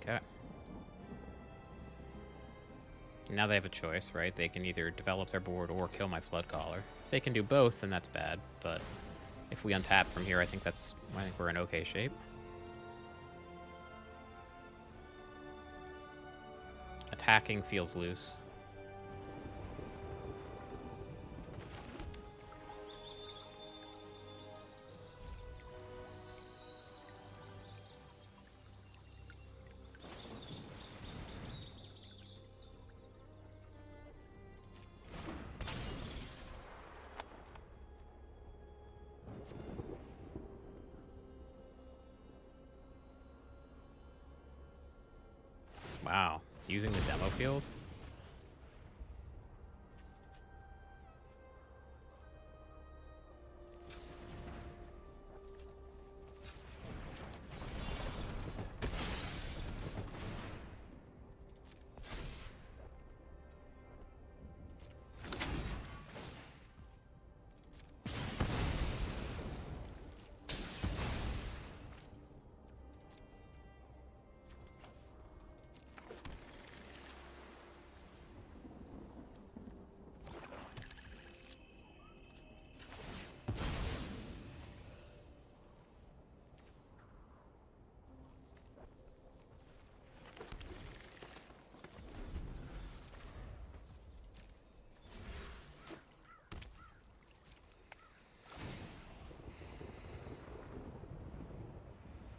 S1: Okay. Now they have a choice, right? They can either develop their board or kill my Floodcaller. If they can do both, then that's bad. But if we untap from here, I think we're in okay shape. Attacking feels loose. Wow, using the demo field?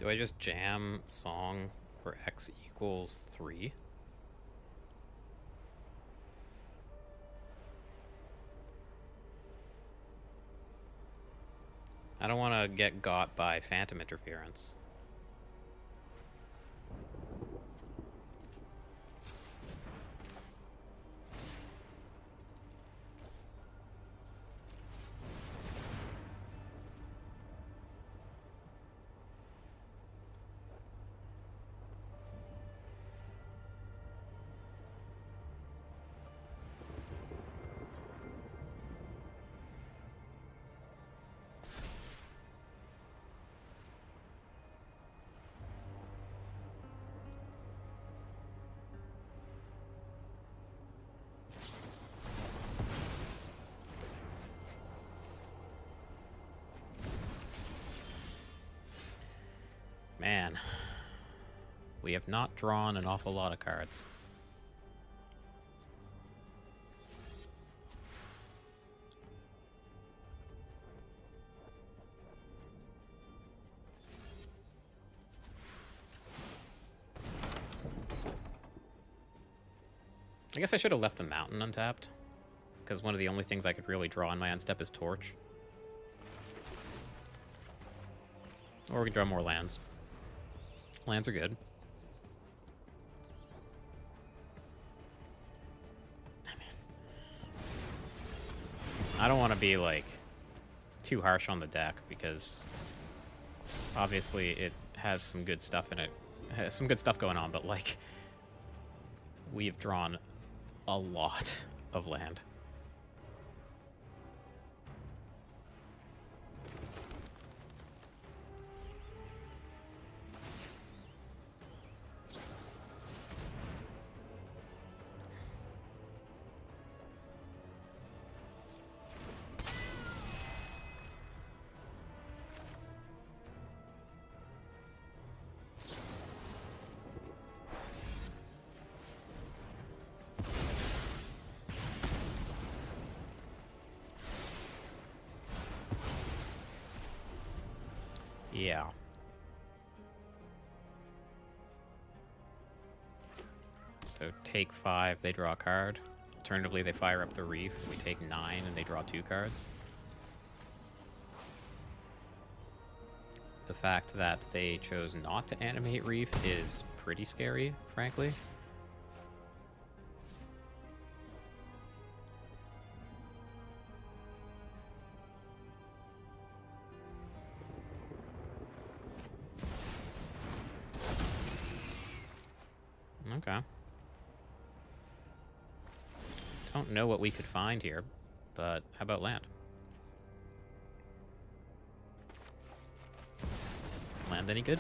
S1: Do I just jam song for x equals 3? I don't want to get got by phantom interference. Man, we have not drawn an awful lot of cards. I guess I should have left the mountain untapped, because one of the only things I could really draw on my end step is Torch. Or we can draw more lands. Lands are good. I don't want to be, like, too harsh on the deck, because obviously it has some good stuff in it. It has some good stuff going on, but, like, we've drawn a lot of land. Yeah. So take 5, they draw a card. Alternatively, they fire up the Reef. We take 9 and they draw 2 cards. The fact that they chose not to animate Reef is pretty scary, frankly. Okay. Don't know what we could find here, but how about land? Land any good?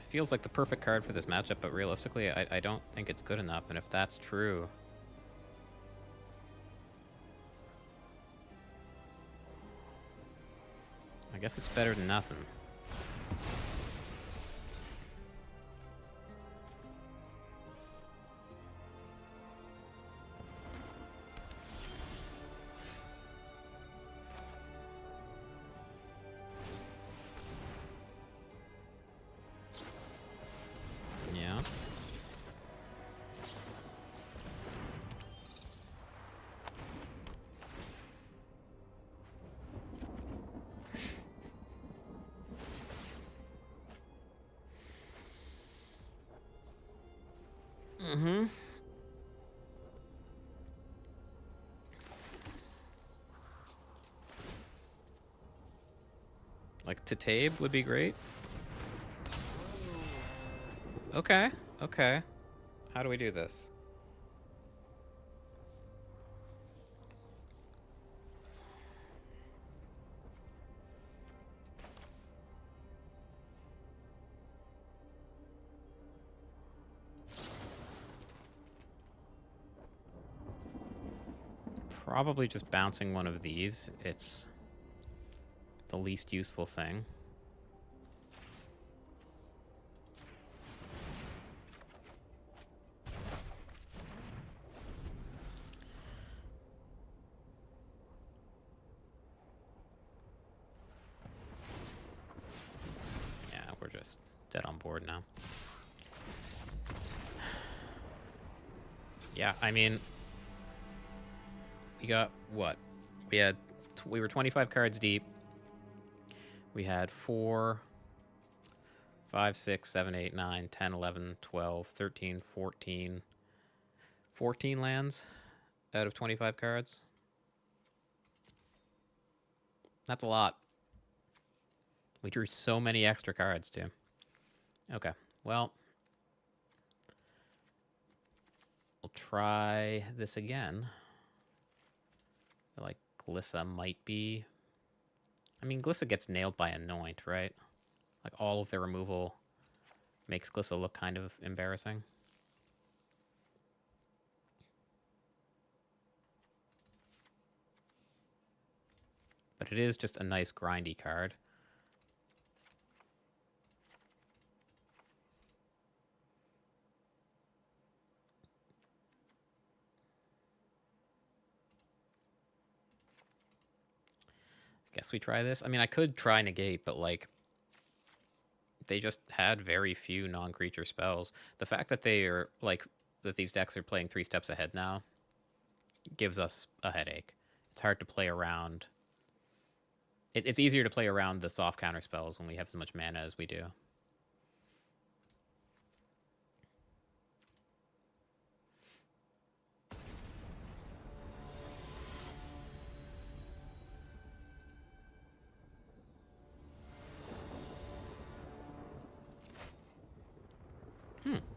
S1: Feels like the perfect card for this matchup, but realistically, I don't think it's good enough. And if that's true, I guess it's better than nothing. Yeah. Mm-hmm. Like, Tatabe would be great. Okay, okay. How do we do this? Probably just bouncing one of these. It's the least useful thing. Yeah, we're just dead on board now. Yeah, I mean, we got what? We were 25 cards deep. We had 4, 5, 6, 7, 8, 9, 10, 11, 12, 13, 14. 14 lands out of 25 cards. That's a lot. We drew so many extra cards, too. Okay, well, we'll try this again. I feel like Glissa might be... I mean, Glissa gets nailed by Anoint, right? Like, all of the removal makes Glissa look kind of embarrassing. But it is just a nice grindy card. Guess we try this. I mean, I could try Negate, but, like, they just had very few non-creature spells. The fact that they are, like, that these decks are playing 3 steps ahead now gives us a headache. It's hard to play around. It's easier to play around the soft counter spells when we have as much mana as we do.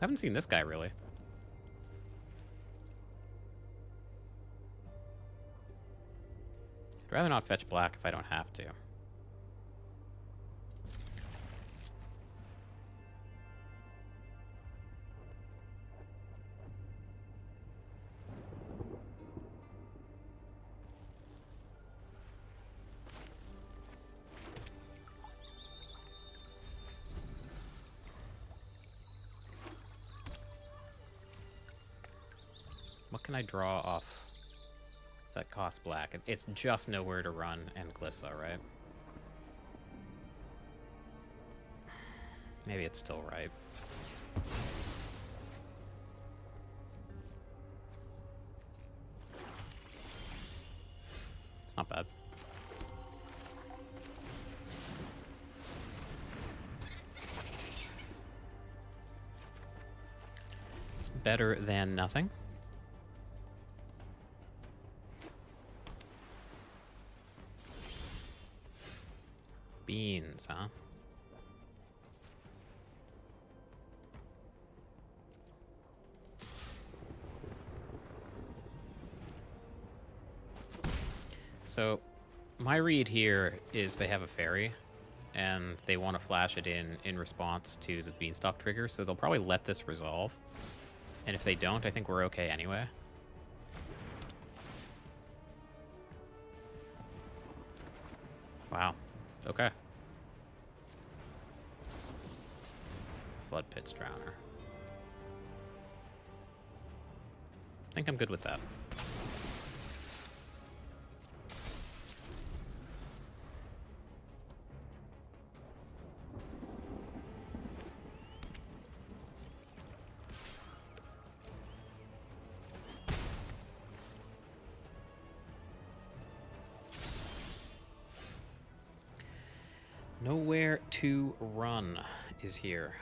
S1: Haven't seen this guy, really. I'd rather not fetch black if I don't have to. What can I draw off? Does that cost black? It's just Nowhere to Run and Glissa, right? Maybe it's still right. It's not bad. Better than nothing. Beans, huh? So, my read here is they have a fairy, and they want to flash it in response to the Beanstalk trigger, so they'll probably let this resolve. And if they don't, I think we're okay anyway. Wow. Okay. Flood Pit's Drowner. I think I'm good with that. Nowhere to Run is here.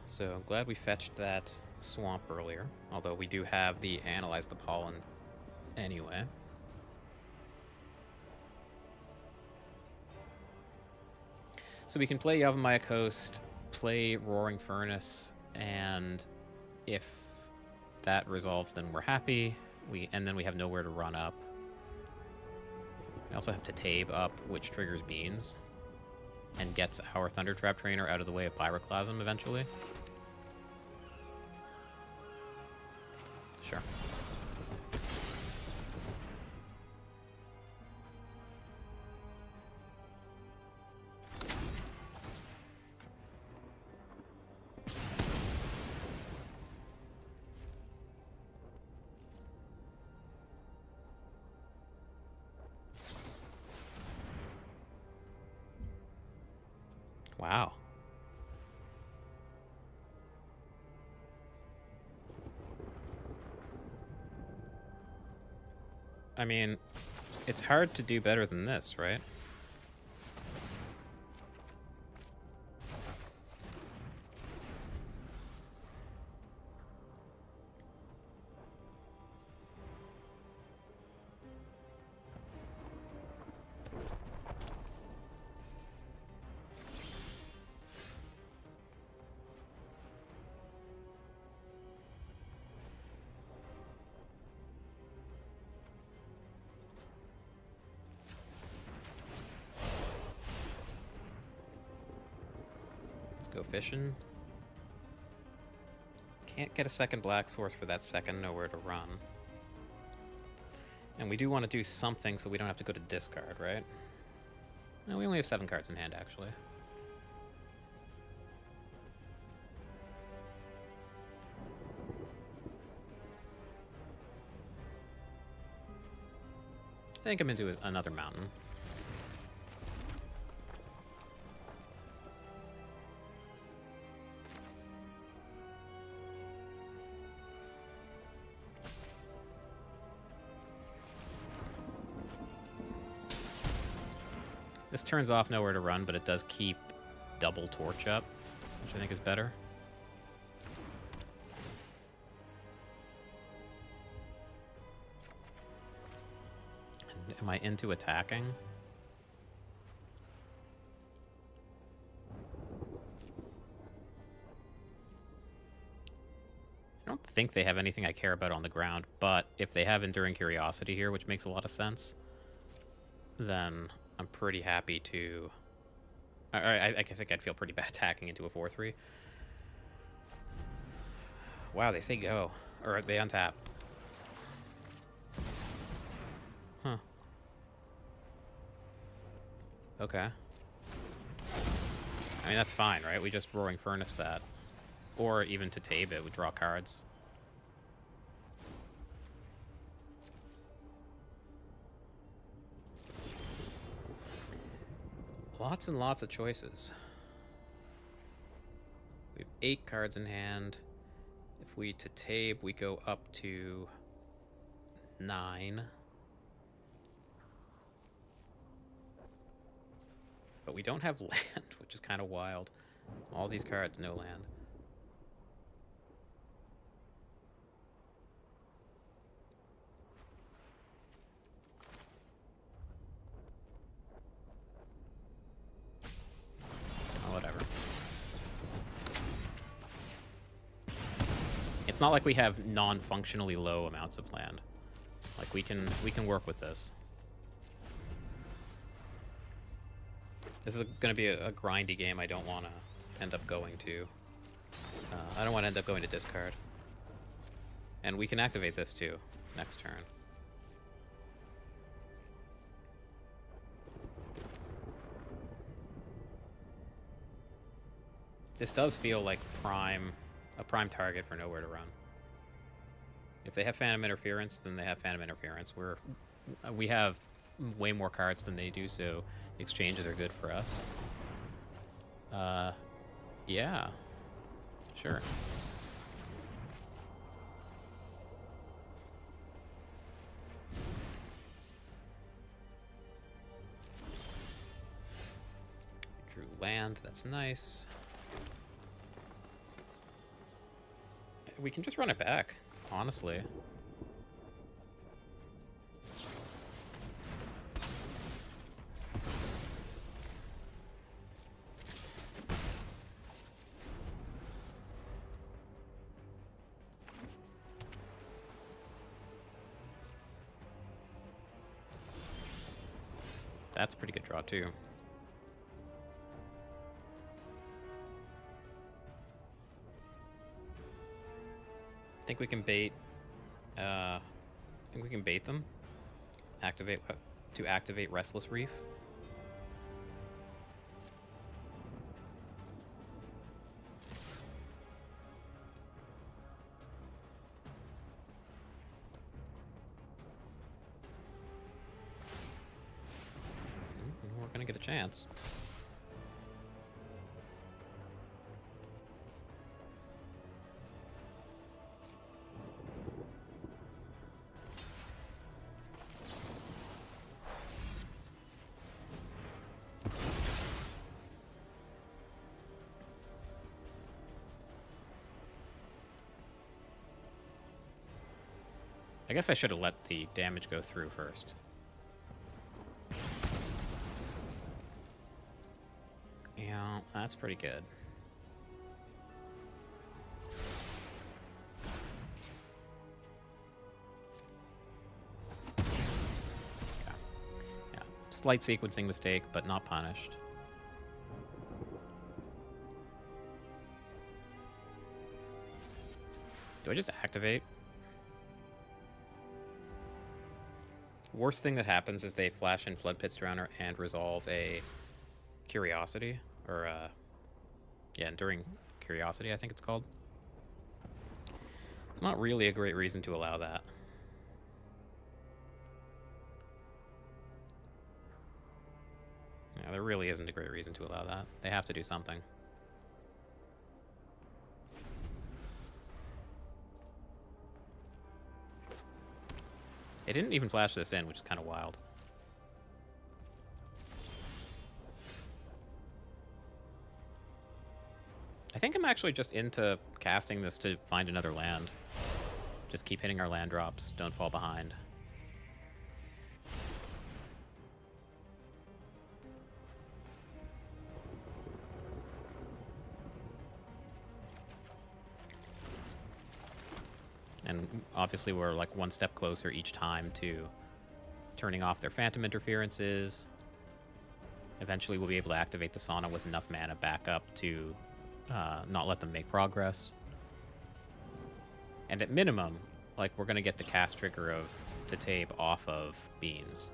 S1: So I'm glad we fetched that swamp earlier, although we do have the analyze the pollen anyway. So we can play Yavimaya Coast, play Roaring Furnace, and if that resolves, then we're happy. And then we have nowhere to run up. We also have to Tabe up, which triggers Beans, and gets our Thunder Trap Trainer out of the way of Pyroclasm eventually. Sure. Wow. I mean, it's hard to do better than this, right? Go fishing. Can't get a second black source for that second nowhere to run. And we do want to do something so we don't have to go to discard, right? No, we only have 7 cards in hand, actually. I think I'm into another mountain. This turns off nowhere to run, but it does keep double torch up, which I think is better. And am I into attacking? I don't think they have anything I care about on the ground, but if they have Enduring Curiosity here, which makes a lot of sense, then I'm pretty happy to... I think I'd feel pretty bad attacking into a 4-3. Wow, they say go. Or they untap. Huh. Okay. I mean, that's fine, right? We just Roaring Furnace that. Or even to Tabe it, we draw cards. Lots and lots of choices. We have 8 cards in hand. If we to Tabe, we go up to 9. But we don't have land, which is kind of wild. All these cards, no land. Whatever. It's not like we have non-functionally low amounts of land. Like we can work with this. This is going to be a grindy game. I don't want to end up going to. I don't want to end up going to discard. And we can activate this too next turn. This does feel like a prime target for nowhere to run. If they have Phantom Interference, then they have Phantom Interference. We have way more cards than they do, so exchanges are good for us. Yeah. Sure. Drew land, that's nice. We can just run it back, honestly. That's a pretty good draw, too. I think we can bait... I think we can bait them. To activate Restless Reef. We're gonna get a chance. I guess I should have let the damage go through first. Yeah, that's pretty good. Okay. Yeah, slight sequencing mistake, but not punished. Do I just activate? Worst thing that happens is they flash in Flood Pit's Drowner and resolve a Curiosity, or yeah, Enduring Curiosity, I think it's called. It's not really a great reason to allow that. Yeah, there really isn't a great reason to allow that. They have to do something. It didn't even flash this in, which is kind of wild. I think I'm actually just into casting this to find another land. Just keep hitting our land drops. Don't fall behind. And obviously we're like one step closer each time to turning off their phantom interferences. Eventually we'll be able to activate the sauna with enough mana back up to not let them make progress. And at minimum, like, we're going to get the cast trigger of Tatabe off of Beans.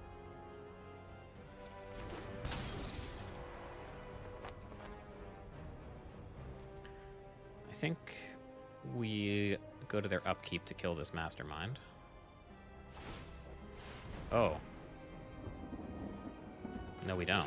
S1: I think we go to their upkeep to kill this mastermind. Oh. No, we don't.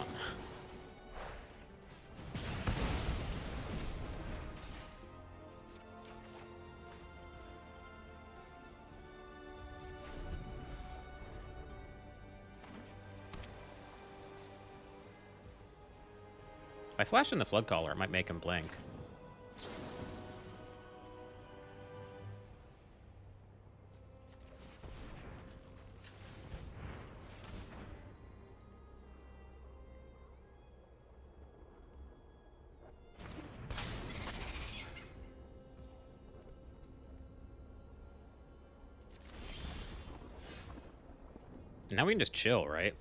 S1: If I flash in the Flood Caller, it might make him blink. Now we can just chill, right?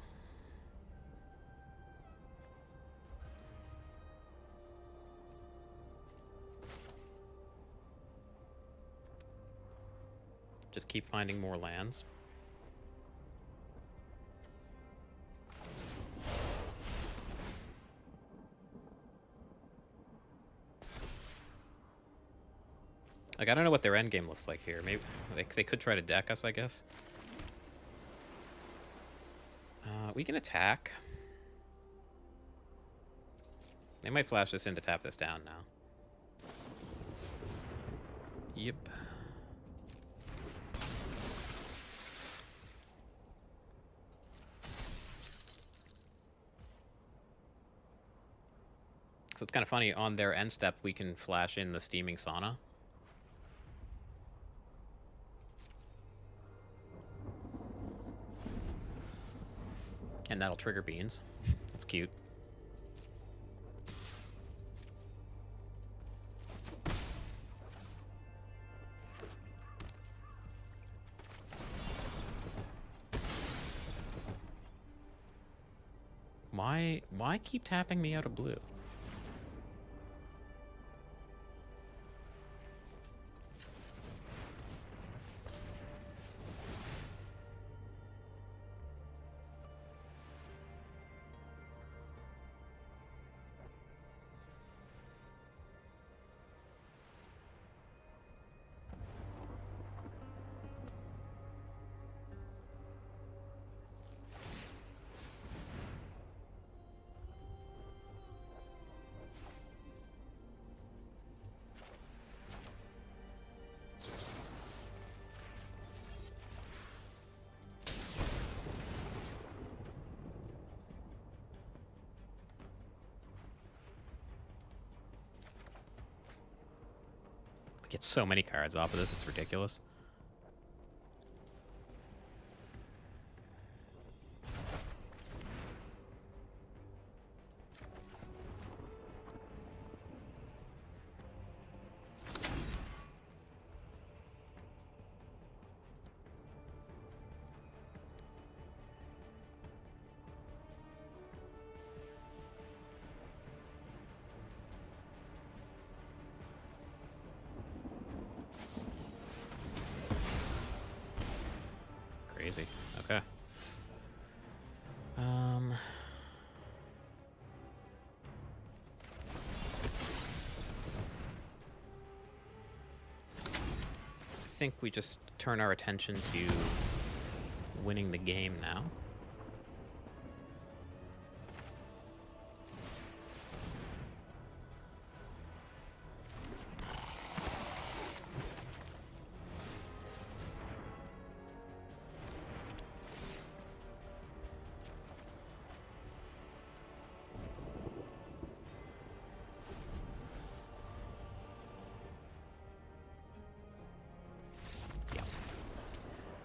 S1: Just keep finding more lands. Like, I don't know what their endgame looks like here. Maybe they could try to deck us, I guess. We can attack. They might flash this in to tap this down now. Yep. So it's kind of funny, on their end step, we can flash in the Steaming Sauna. And that'll trigger beans. That's cute. Why keep tapping me out of blue? Get so many cards off of this, it's ridiculous. Crazy. Okay. I think we just turn our attention to winning the game now.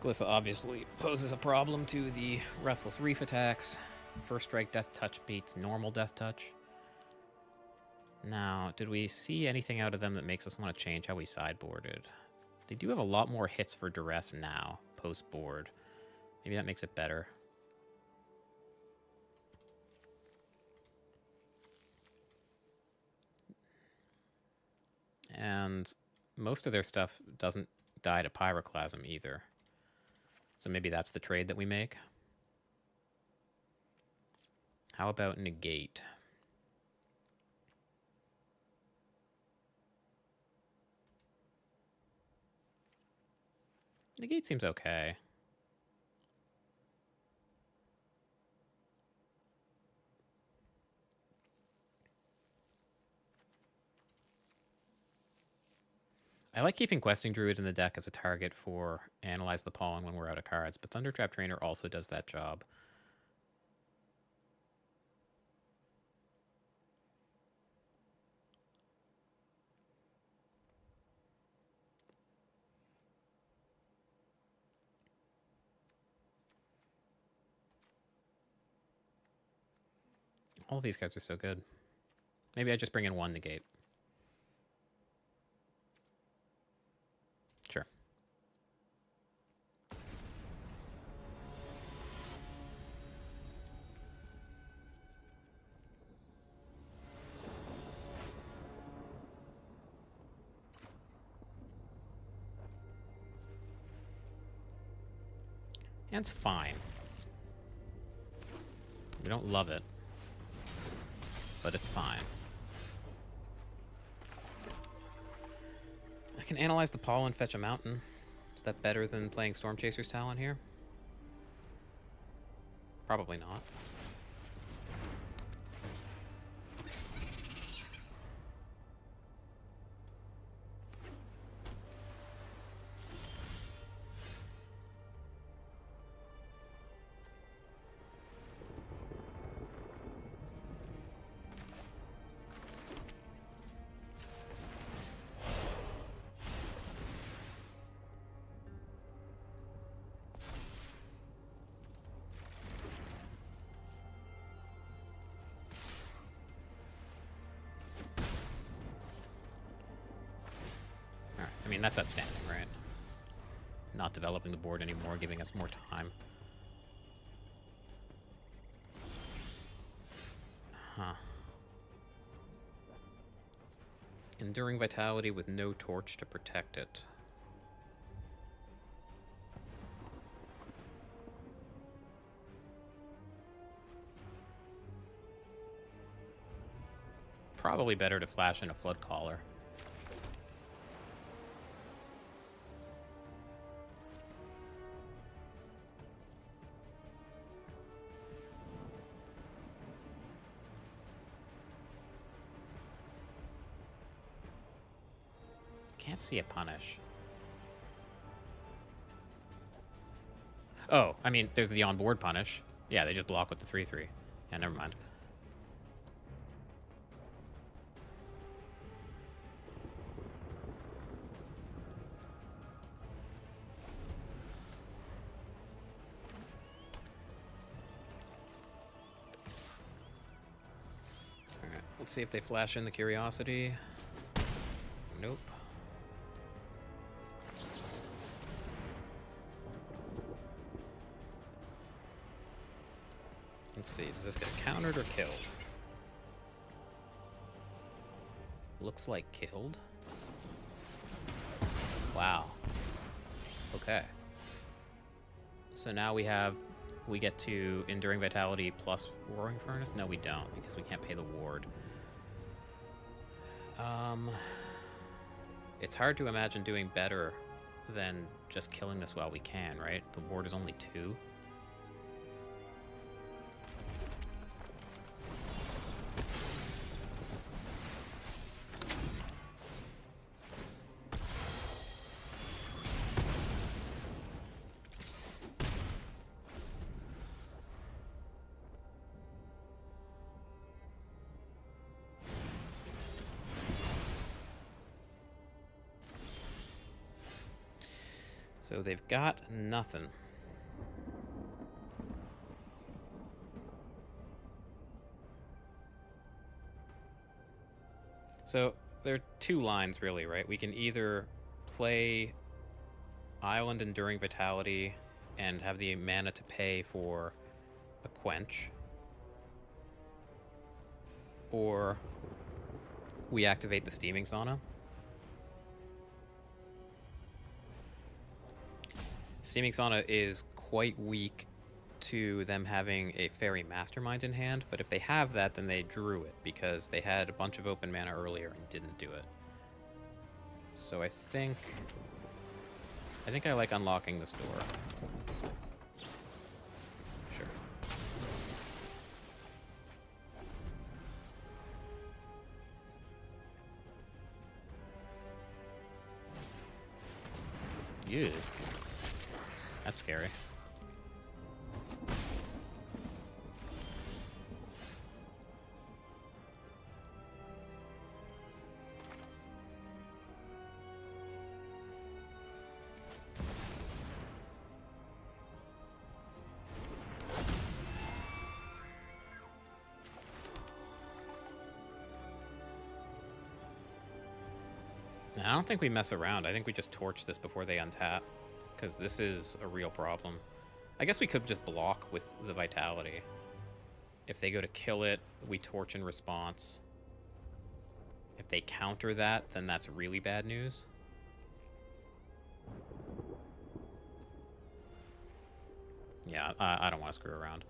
S1: Glissa obviously poses a problem to the Restless Reef attacks. First strike Death Touch beats normal Death Touch. Now, did we see anything out of them that makes us want to change how we sideboarded? They do have a lot more hits for Duress now, post-board. Maybe that makes it better. And most of their stuff doesn't die to Pyroclasm either. So maybe that's the trade that we make. How about Negate? Negate seems okay. I like keeping Questing Druid in the deck as a target for Analyze the Pollen when we're out of cards, but Thundertrap Trainer also does that job. All of these cards are so good. Maybe I just bring in one Negate. Sure. And it's fine. We don't love it, but it's fine. I can Analyze the Pollen, fetch a mountain. Is that better than playing Storm Chaser's Talon here? Probably not. Alright, I mean, that's outstanding, right? Not developing the board anymore, giving us more time. Huh. Enduring Vitality with no torch to protect it. Probably better to flash in a Flood Caller. Can't see a punish. Oh, I mean, there's the onboard punish. Yeah, they just block with the 3/3. Yeah, never mind. Alright, let's see if they flash in the Curiosity. Nope. Let's see, does this get countered or killed? Looks like killed. Wow. Okay. So now we get to Enduring Vitality plus Roaring Furnace? No, we don't, because we can't pay the ward. It's hard to imagine doing better than just killing this while we can, right? The ward is only 2. So they've got nothing. So there are 2 lines, really, right? We can either play Island Enduring Vitality and have the mana to pay for a Quench, or we activate the Steaming Sauna. Steaming Sauna is quite weak to them having a Fairy Mastermind in hand, but if they have that, then they drew it, because they had a bunch of open mana earlier and didn't do it. So I think I like unlocking this door. Sure. Yeah. That's scary. I don't think we mess around. I think we just torch this before they untap, because this is a real problem. I guess we could just block with the Vitality. If they go to kill it, we torch in response. If they counter that, then that's really bad news. Yeah, I don't want to screw around.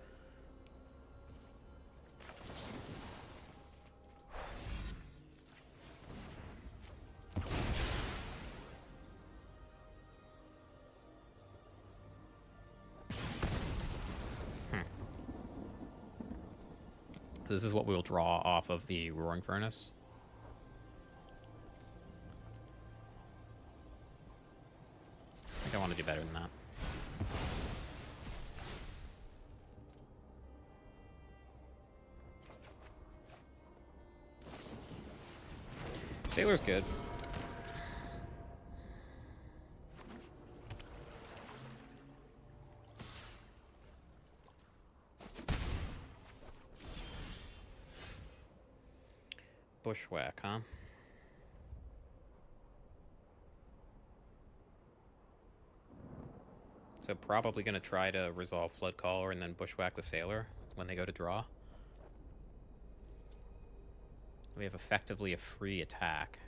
S1: This is what we'll draw off of the Roaring Furnace. I think I want to do better than that. Sailor's good. Bushwhack, huh? So probably going to try to resolve Flood Caller and then Bushwhack the Sailor when they go to draw. We have effectively a free attack.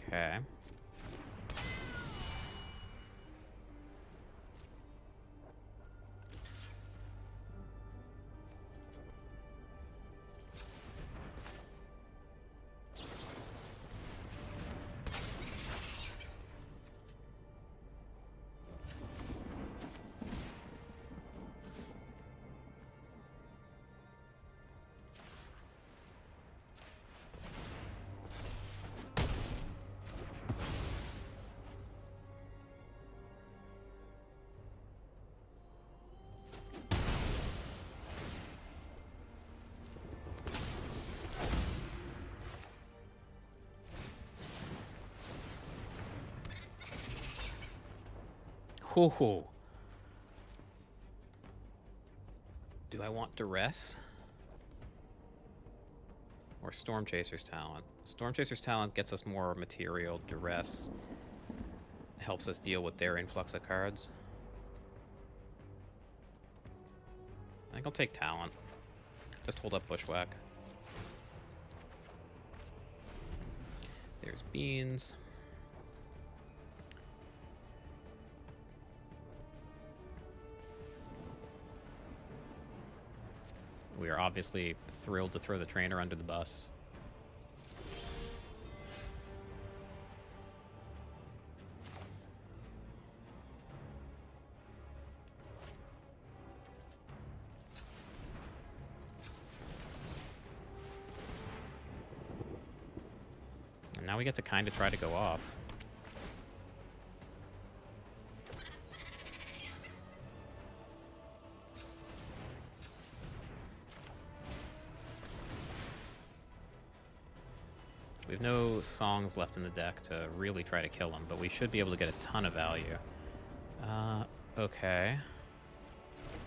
S1: Okay. Ho. Do I want Duress? Or Storm Chaser's Talent? Storm Chaser's Talent gets us more material. Duress helps us deal with their influx of cards. I think I'll take Talent. Just hold up Bushwhack. There's Beans. We are obviously thrilled to throw the trainer under the bus. And now we get to kind of try to go off. We have no songs left in the deck to really try to kill him, but we should be able to get a ton of value. Okay.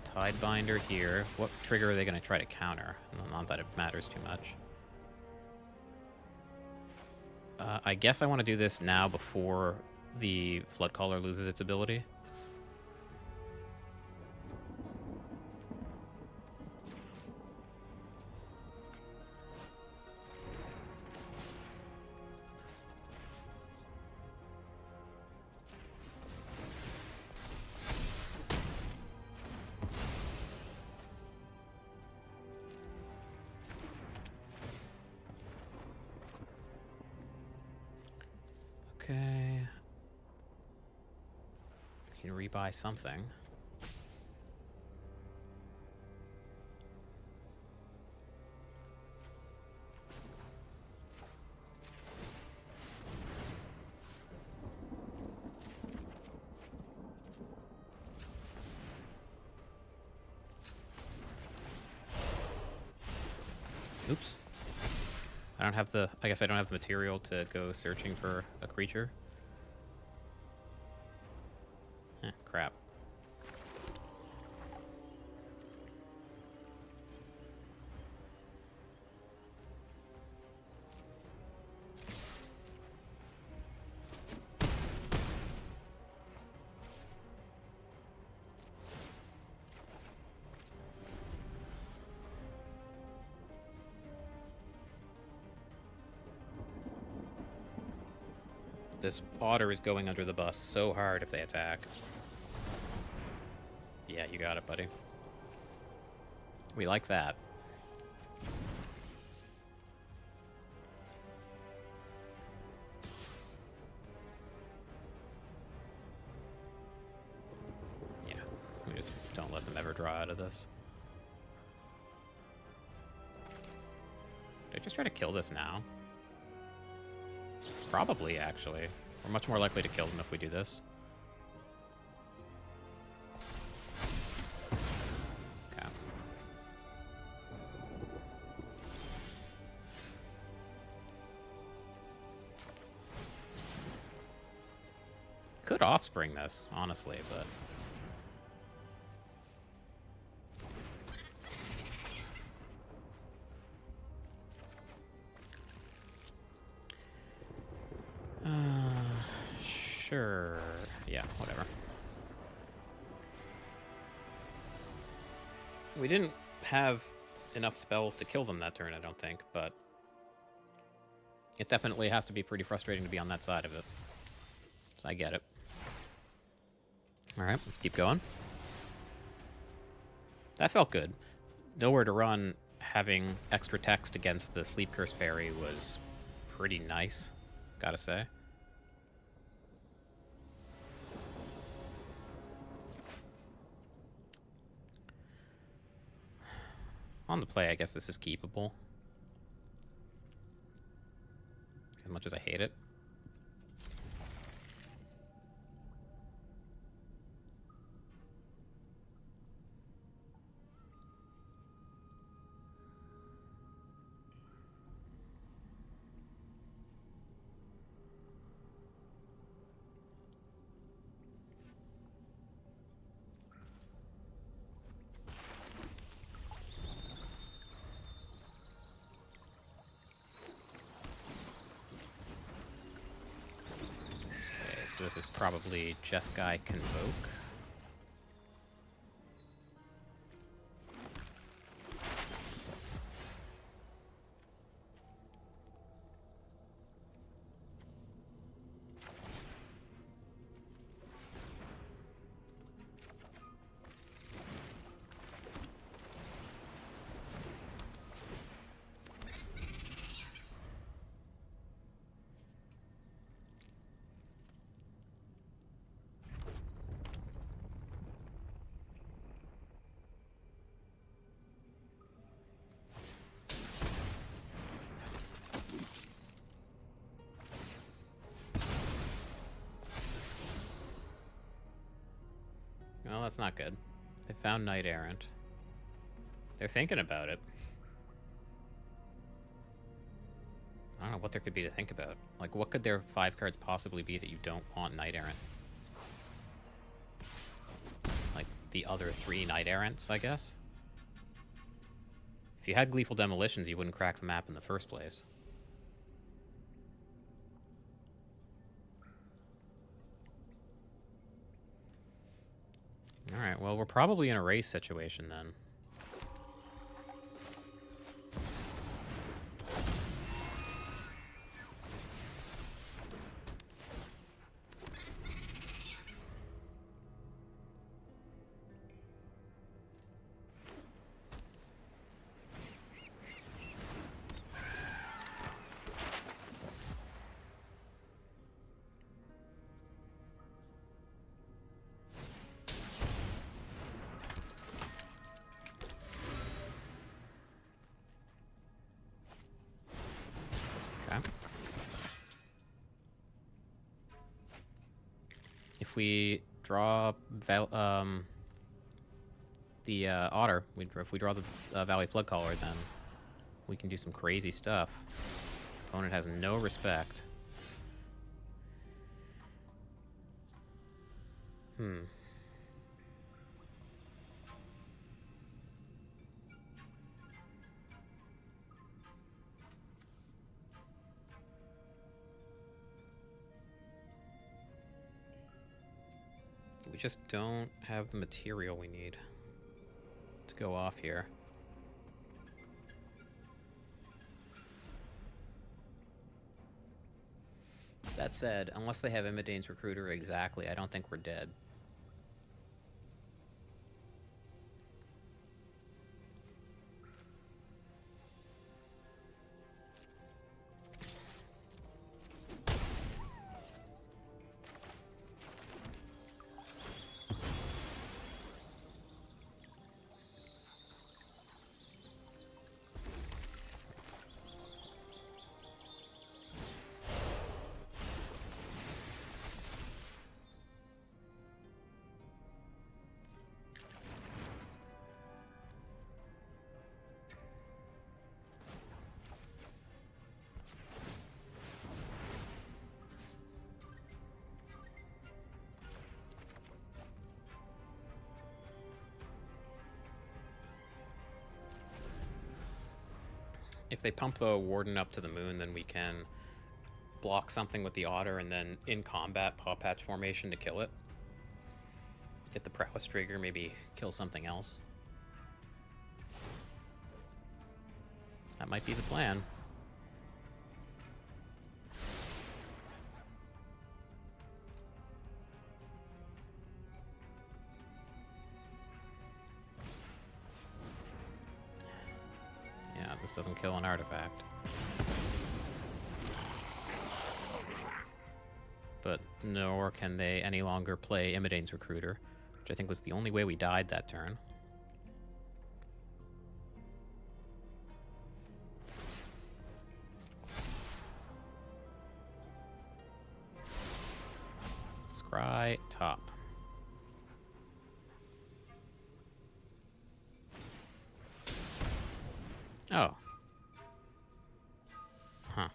S1: Tidebinder here. What trigger are they going to try to counter? Not that it matters too much. I guess I want to do this now before the Flood Caller loses its ability. Okay. We can rebuy something. Oops. I don't have the... I guess I don't have the material to go searching for a creature. Crap. This Otter is going under the bus so hard if they attack. Yeah, you got it, buddy. We like that. Yeah, we just don't let them ever draw out of this. Did I just try to kill this now? Probably, actually. We're much more likely to kill them if we do this. Okay. Could Offspring this, honestly, but... Sure. Yeah, whatever. We didn't have enough spells to kill them that turn, I don't think, but it definitely has to be pretty frustrating to be on that side of it. So I get it. Alright, let's keep going. That felt good. Nowhere to run, having extra text against the Sleep Curse Fairy was pretty nice, gotta say. On the play, I guess this is keepable. As much as I hate it. So this is probably Jeskai Convoke. Well, that's not good. They found Knight Errant. They're thinking about it. I don't know what there could be to think about. Like, what could their 5 cards possibly be that you don't want Knight Errant? Like, the other 3 Knight Errants, I guess? If you had Gleeful Demolitions, you wouldn't crack the map in the first place. Alright, well, we're probably in a race situation then. If we draw the Otter, if we draw the Valley Floodcaller, then we can do some crazy stuff. Opponent has no respect. We just don't have the material we need to go off here. That said, unless they have Imidane's Recruiter exactly, I don't think we're dead. If they pump the Warden up to the moon, then we can block something with the otter and then in combat paw patch formation to kill it. Get the prowess trigger, maybe kill something else. That might be the plan. Yeah, this doesn't kill an artifact. But nor can they any longer play Imidane's Recruiter, which I think was the only way we died that turn. Scry top. Oh. Huh.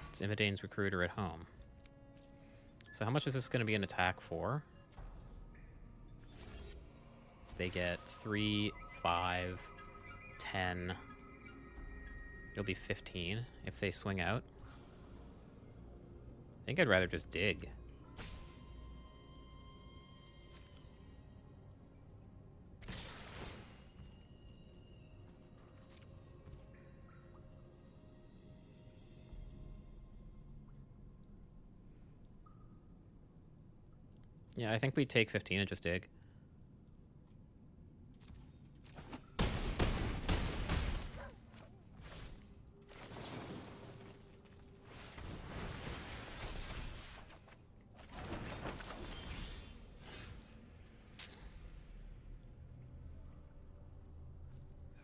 S1: It's Imidane's Recruiter at home. So how much is this going to be an attack for? They get 3, 5, 10. It'll be 15 if they swing out. I think I'd rather just dig. Yeah, I think we take 15 and just dig.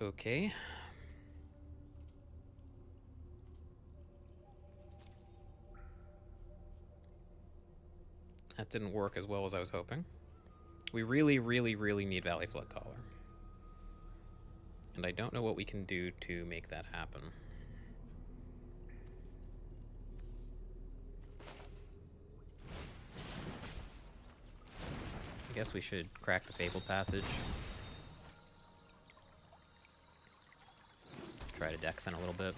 S1: Okay. That didn't work as well as I was hoping. We really, really, really need Valley Flood Caller. And I don't know what we can do to make that happen. I guess we should crack the Fabled Passage. Try to deck then a little bit.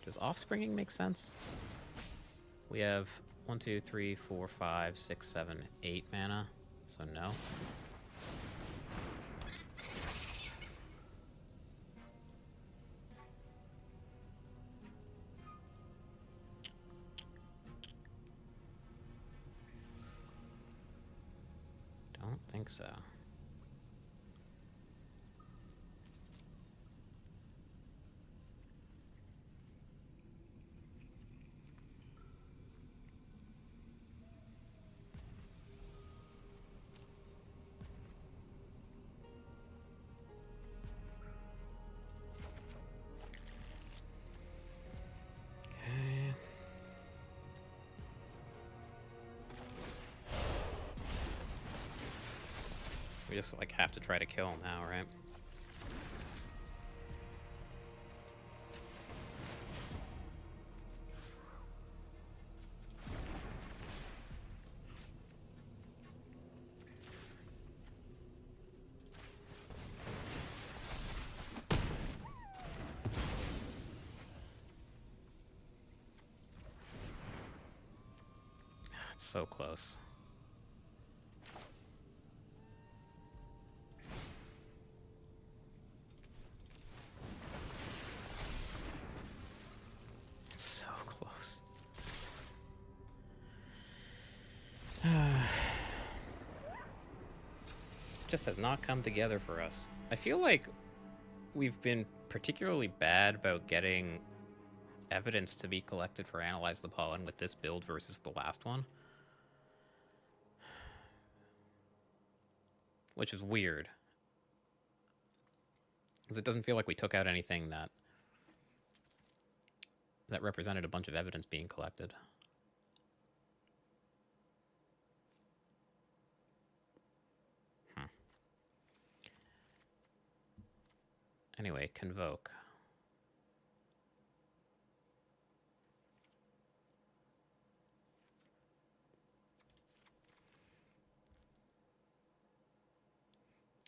S1: Does Offspringing make sense? We have 1, 2, 3, 4, 5, 6, 7, 8 mana, so no. Don't think so. We just, like, have to try to kill him now, right? It's so close. Just has not come together for us. I feel like we've been particularly bad about getting evidence to be collected for Analyze the Pollen with this build versus the last one. Which is weird. Because it doesn't feel like we took out anything that represented a bunch of evidence being collected. Anyway, Convoke.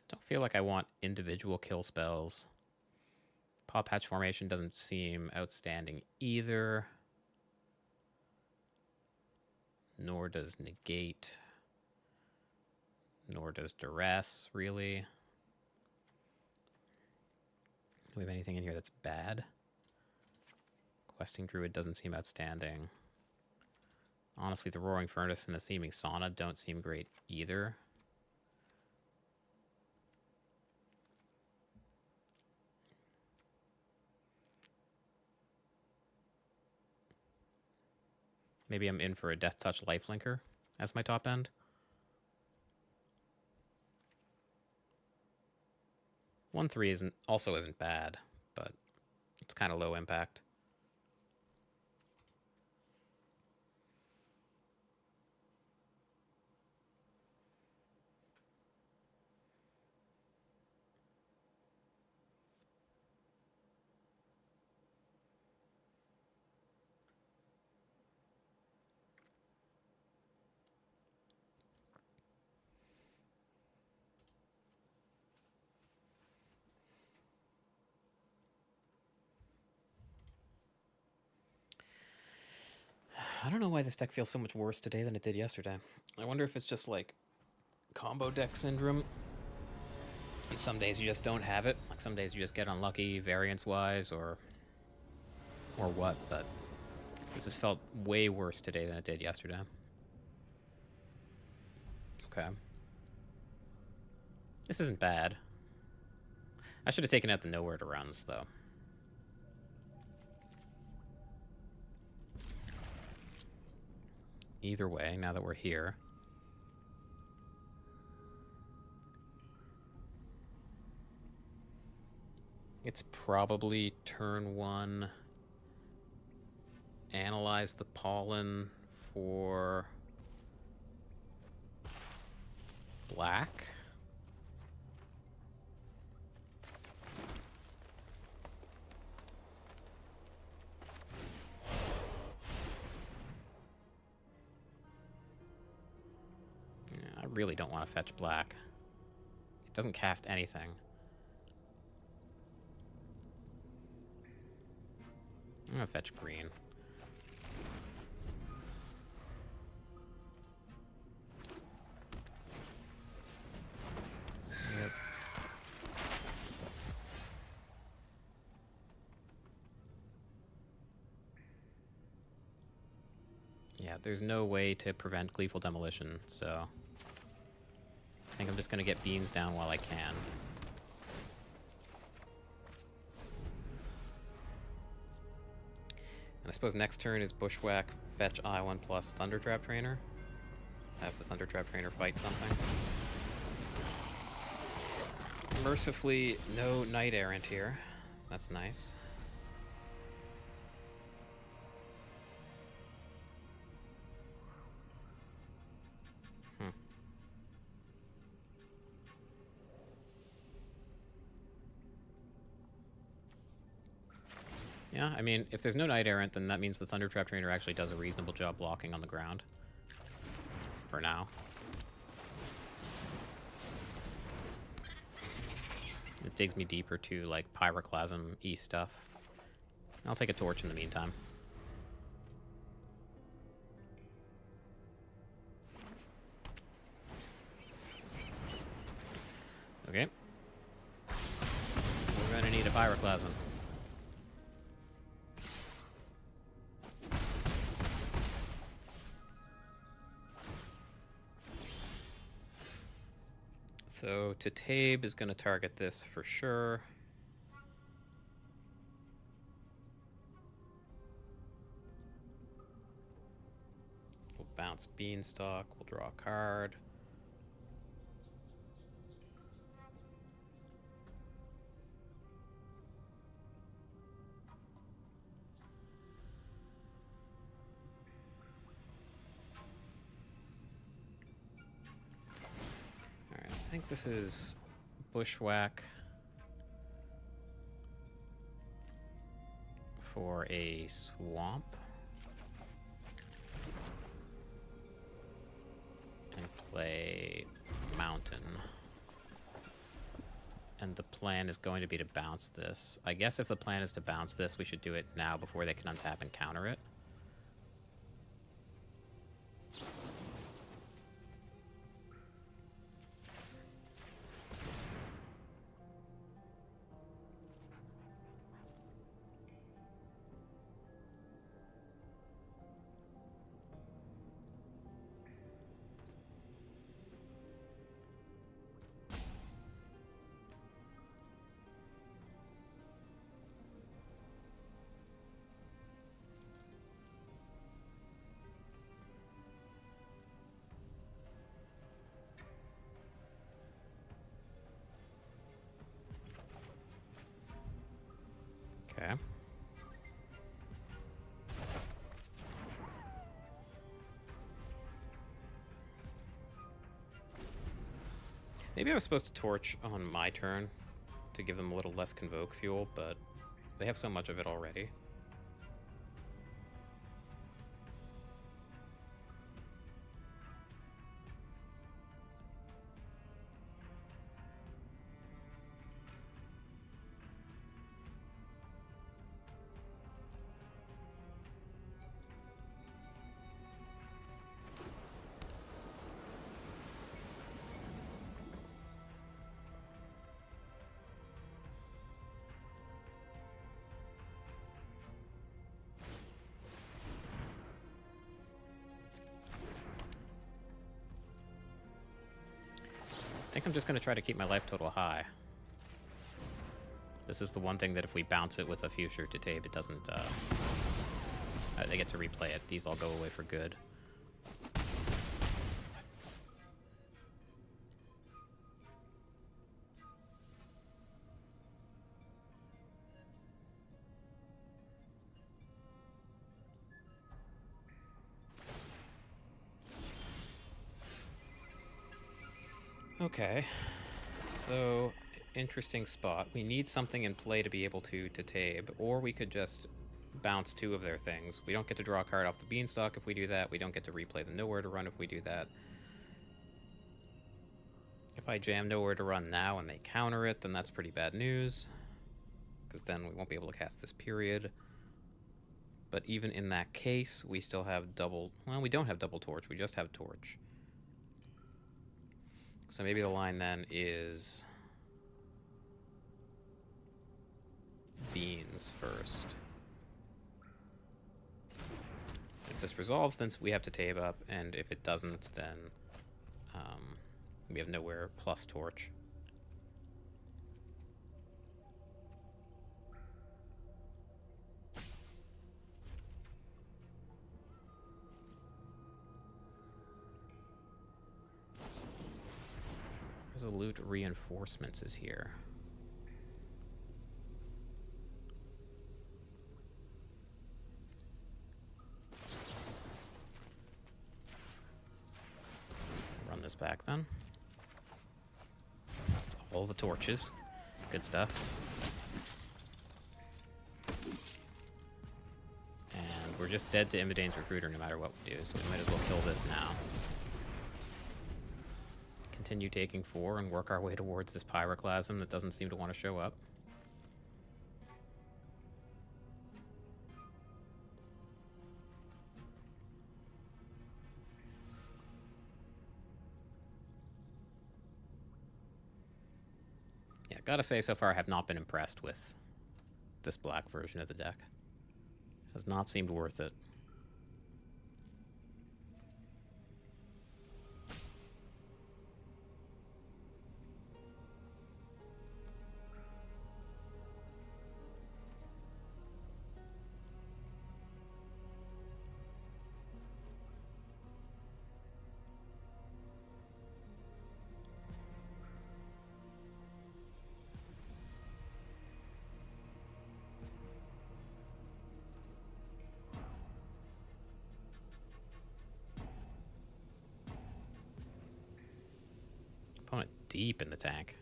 S1: Don't feel like I want individual kill spells. Paw Patch formation doesn't seem outstanding either. Nor does negate. Nor does duress, really. Do we have anything in here that's bad? Questing Druid doesn't seem outstanding. Honestly, the Roaring Furnace and the Seeming Sauna don't seem great either. Maybe I'm in for a Death Touch Lifelinker as my top end. 1/3 also isn't bad, but it's kind of low impact. I don't know why this deck feels so much worse today than it did yesterday. I wonder if it's just like combo deck syndrome. And some days you just don't have it. Like some days you just get unlucky variance-wise or what, but this has felt way worse today than it did yesterday. Okay. This isn't bad. I should have taken out the nowhere to runs, though. Either way, now that we're here. It's probably turn 1. Analyze the pollen for black. I really don't want to fetch black. It doesn't cast anything. I'm gonna fetch green. Yep. Yeah, there's no way to prevent Gleeful Demolition, so I think I'm just gonna get beans down while I can. And I suppose next turn is Bushwhack, fetch I1 plus Thundertrap Trainer. Have the Thundertrap Trainer fight something. Mercifully, no Knight Errant here. That's nice. Yeah, I mean, if there's no Knight Errant, then that means the Thundertrap Trainer actually does a reasonable job blocking on the ground. For now. It digs me deeper to, like, Pyroclasm-y stuff. I'll take a torch in the meantime. Okay. We're gonna need a Pyroclasm. So Tabe is going to target this for sure. We'll bounce Beanstalk. We'll draw a card. Alright, I think this is Bushwhack for a swamp. And play Mountain. And the plan is going to be to bounce this. I guess if the plan is to bounce this, we should do it now before they can untap and counter it. Okay. Maybe I was supposed to torch on my turn to give them a little less convoke fuel, but they have so much of it already. I think I'm just going to try to keep my life total high. This is the one thing that if we bounce it with a future to tape, it doesn't, they get to replay it. These all go away for good. Okay, so interesting spot. We need something in play to be able to Tabe, or we could just bounce two of their things. We don't get to draw a card off the beanstalk if we do that. We don't get to replay the nowhere to run if we do that. If I jam nowhere to run now and they counter it, then that's pretty bad news, because then we won't be able to cast this period. But even in that case, we still have double... Well, we don't have double torch. We just have torch. So maybe the line then is beans first. If this resolves, then we have to tabe up, and if it doesn't, then we have nowhere plus torch. Resolute Reinforcements is here. Run this back then. That's all the torches. Good stuff. And we're just dead to Imidane's Recruiter no matter what we do, so we might as well kill this now. Continue taking 4 and work our way towards this Pyroclasm that doesn't seem to want to show up. Yeah, gotta say, so far I have not been impressed with this black version of the deck. Has not seemed worth it. Opponent deep in the tank.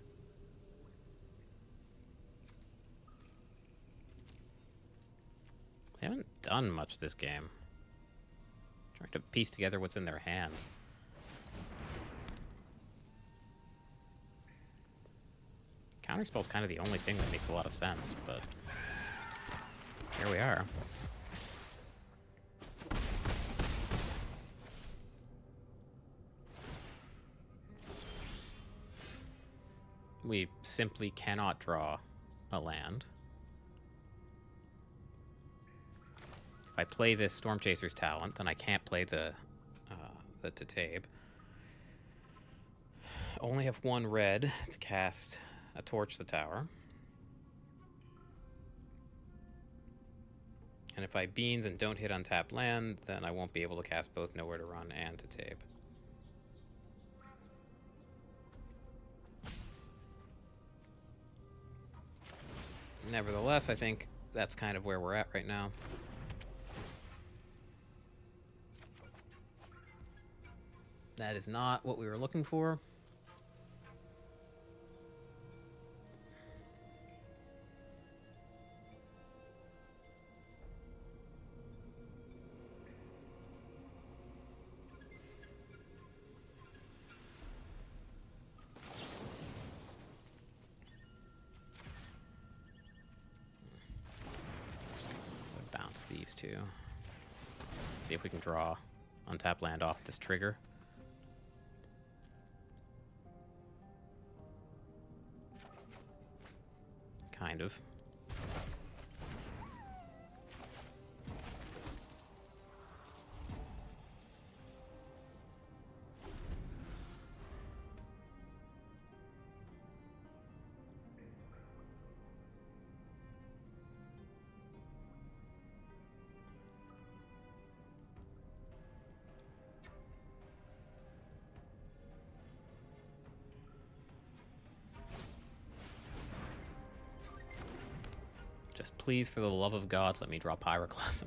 S1: They haven't done much this game. Trying to piece together what's in their hands. Counterspell's kind of the only thing that makes a lot of sense, but here we are. We simply cannot draw a land. If I play this Storm Chaser's talent, then I can't play the Tatabe. Only have one red to cast a Torch the Tower. And if I beans and don't hit untapped land, then I won't be able to cast both Nowhere to Run and Tatabe. Nevertheless, I think that's kind of where we're at right now. That is not what we were looking for. Bounce these two. See if we can draw untap land off this trigger. Kind of. Just please, for the love of God, let me draw Pyroclasm.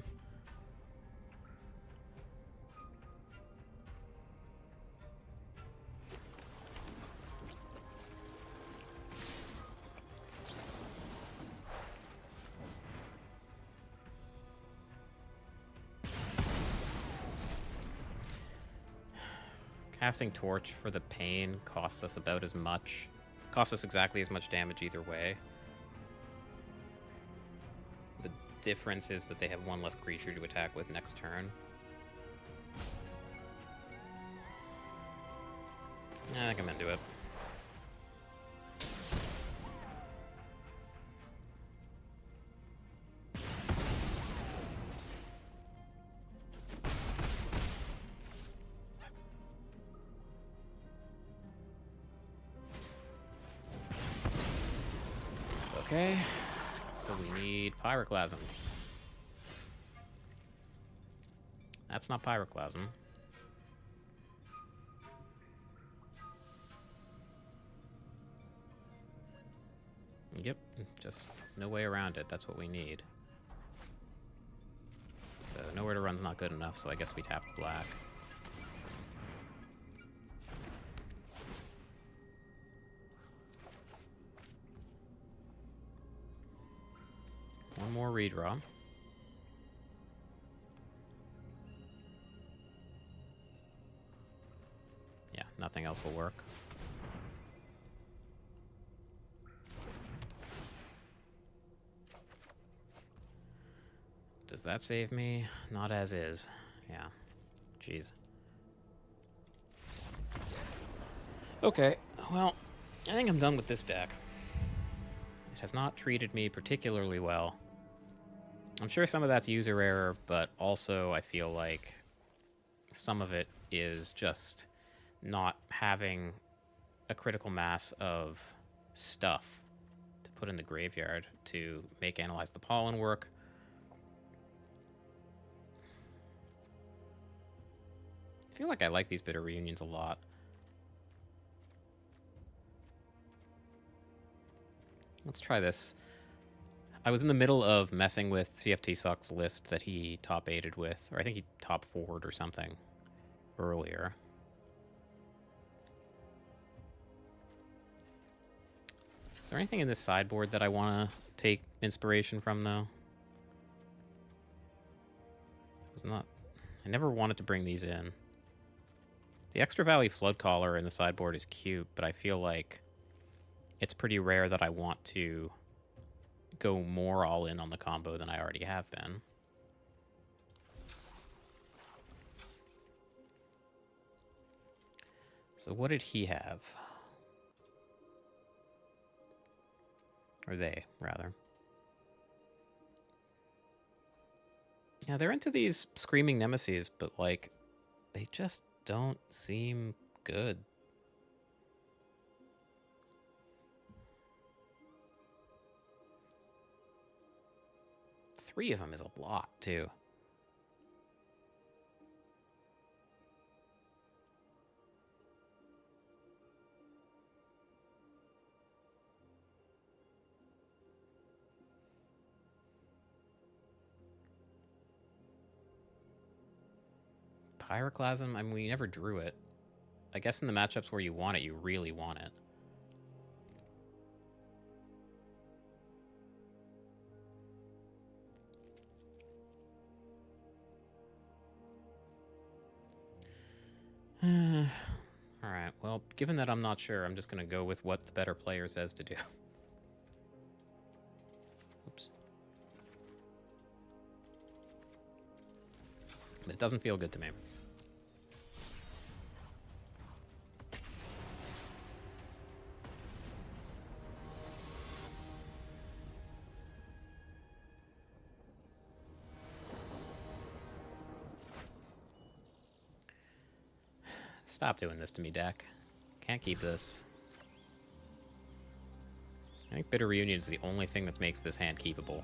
S1: Casting Torch for the pain costs us about as much. Costs us exactly as much damage either way. The difference is that they have one less creature to attack with next turn. I think I'm into it. Okay, so we need Pyroclasm. That's not Pyroclasm. Yep, just no way around it. That's what we need. So Nowhere to Run's not good enough, so I guess we tap the black. One more redraw. Yeah, nothing else will work. Does that save me? Not as is. Yeah. Jeez. Okay, well, I think I'm done with this deck. It has not treated me particularly well. I'm sure some of that's user error, but also I feel like some of it is just not having a critical mass of stuff to put in the graveyard to make Analyze the Pollen work. I feel like I like these Bitter Reunions a lot. Let's try this. I was in the middle of messing with CFT Suck's list that he top 8'd with, or I think he top 4'd or something earlier. Is there anything in this sideboard that I want to take inspiration from, though? It was not. I never wanted to bring these in. The Extra Valley Flood Caller in the sideboard is cute, but I feel like it's pretty rare that I want to go more all in on the combo than I already have been. So what did he have? Or they, rather. Yeah, they're into these screaming nemesis, but, like, they just don't seem good. Three of them is a lot, too. Pyroclasm? I mean, we never drew it. I guess in the matchups where you want it, you really want it. Alright, well, given that I'm not sure, I'm just going to go with what the better player says to do. Oops. It doesn't feel good to me. Stop doing this to me, deck. Can't keep this. I think Bitter Reunion is the only thing that makes this hand keepable.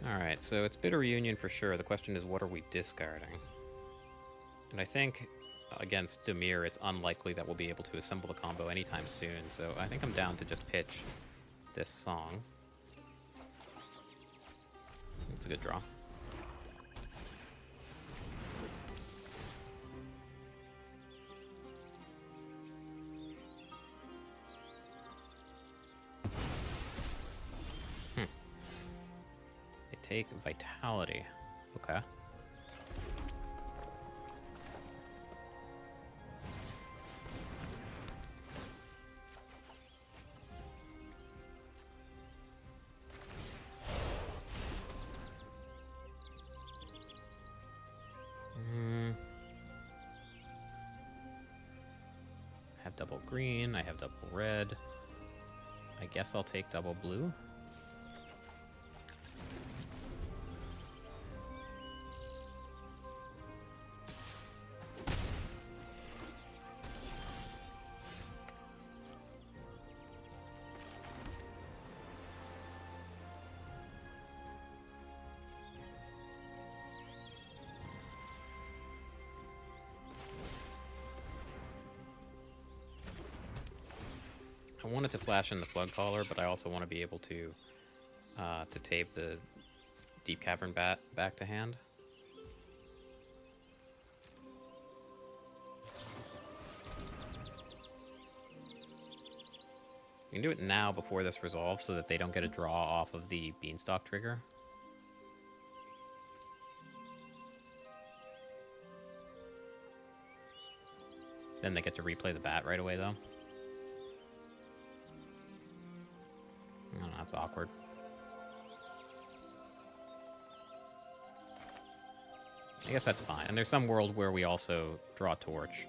S1: Alright, so it's Bitter Reunion for sure. The question is, what are we discarding? And I think against Dimir, it's unlikely that we'll be able to assemble the combo anytime soon, so I think I'm down to just pitch this song. It's a good draw. They take Vitality. Okay. Double green, I have double red. I guess I'll take double blue. I wanted to flash in the Flood Caller, but I also want to be able to tape the Deep Cavern Bat back to hand. You can do it now before this resolves so that they don't get a draw off of the Beanstalk trigger. Then they get to replay the bat right away, though. I don't know, that's awkward. I guess that's fine. And there's some world where we also draw Torch.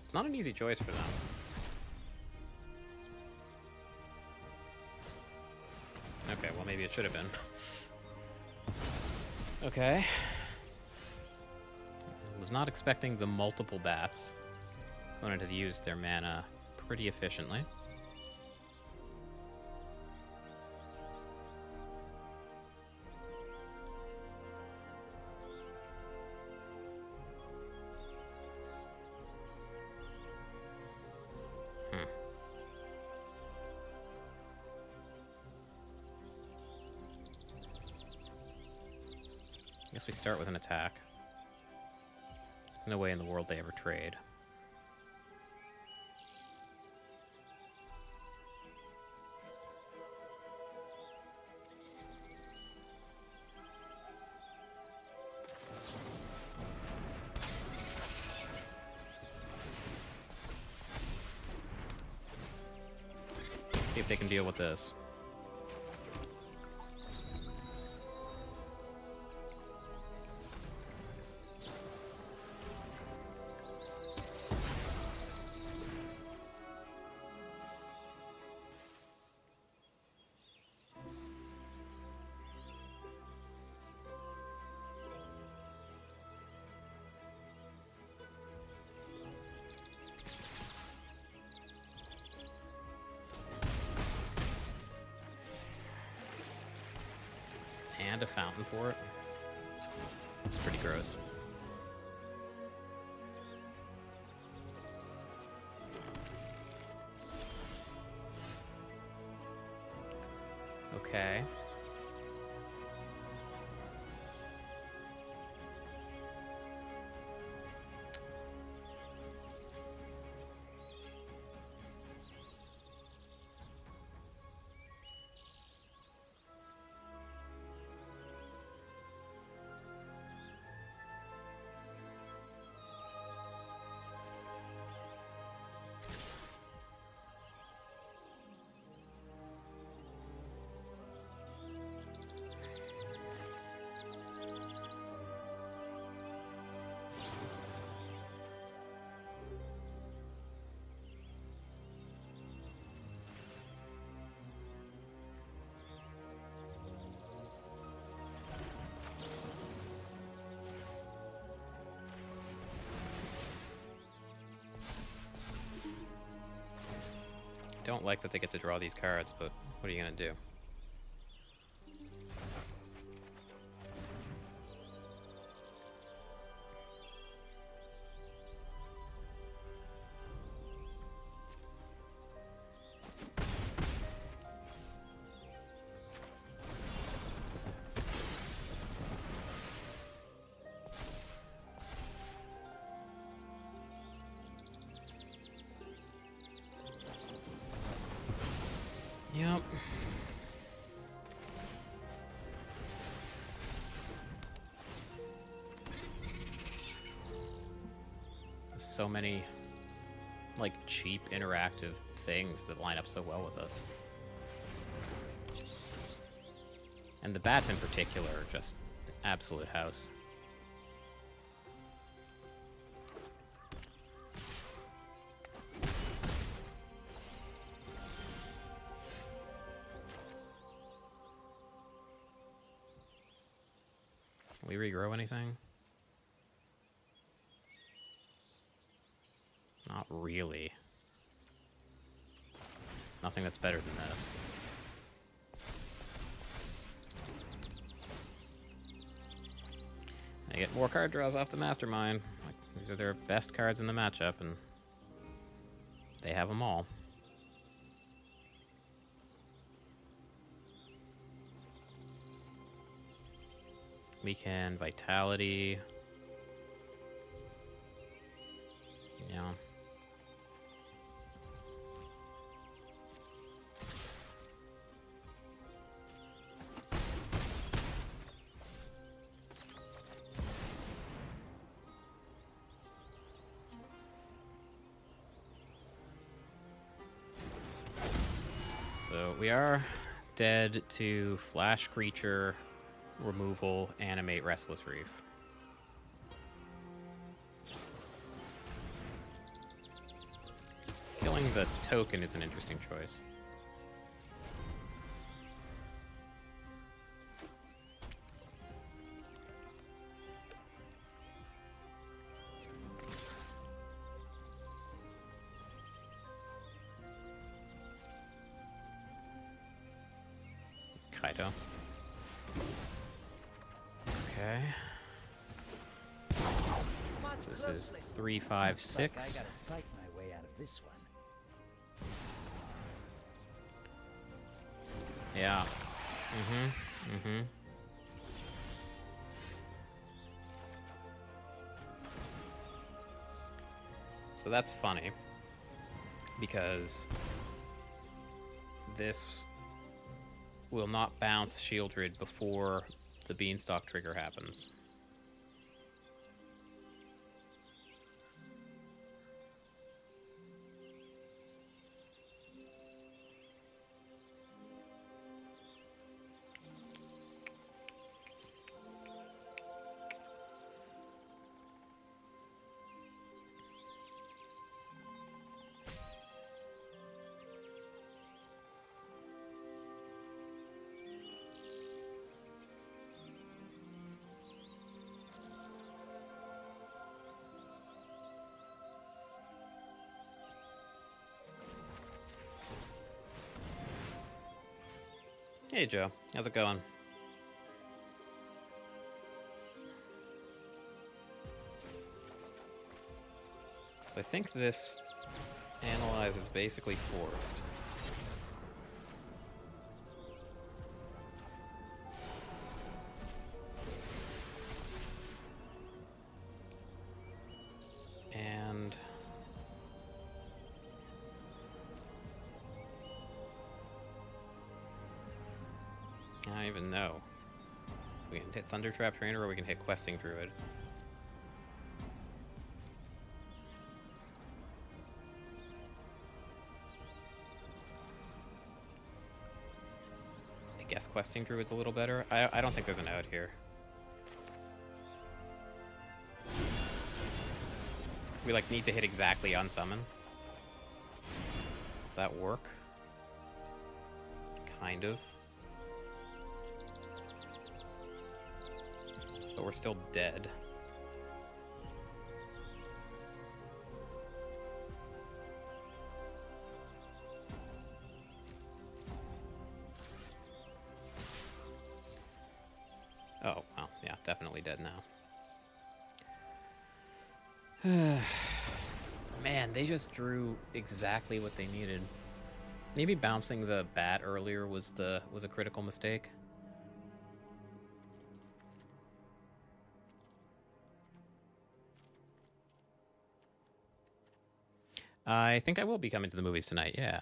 S1: It's not an easy choice for them. Okay, well maybe it should have been. Okay. Was not expecting the multiple bats. Opponent has used their mana pretty efficiently. I guess we start with an attack. There's no way in the world they ever trade. Let's see if they can deal with this. And a fountain port. That's pretty gross. Okay. Don't like that they get to draw these cards, but what are you gonna do? Yep. So many, like, cheap interactive things that line up so well with us. And the bats in particular are just absolute house. We regrow anything? Not really. Nothing that's better than this. They get more card draws off the Mastermind. Like, these are their best cards in the matchup, and they have them all. We can Vitality. Yeah. So we are dead to Flash Creature, Removal, Animate, Restless Reef. Killing the token is an interesting choice. Kaito. Okay. So this is 3, 5, 6.
S2: I gotta fight my way out of this one.
S1: Yeah. So that's funny, because this will not bounce Shieldred before the Beanstalk trigger happens. Hey Joe, how's it going? So I think this analyze is basically forced. And I don't even know. We can hit Thunder Trap Trainer or we can hit Questing Druid. I guess Questing Druid's a little better. I don't think there's an out here. We like need to hit exactly on summon. Does that work? Kind of. But we're still dead. Oh, well, yeah, definitely dead now. Man, they just drew exactly what they needed. Maybe bouncing the bat earlier was a critical mistake. I think I will be coming to the movies tonight, yeah.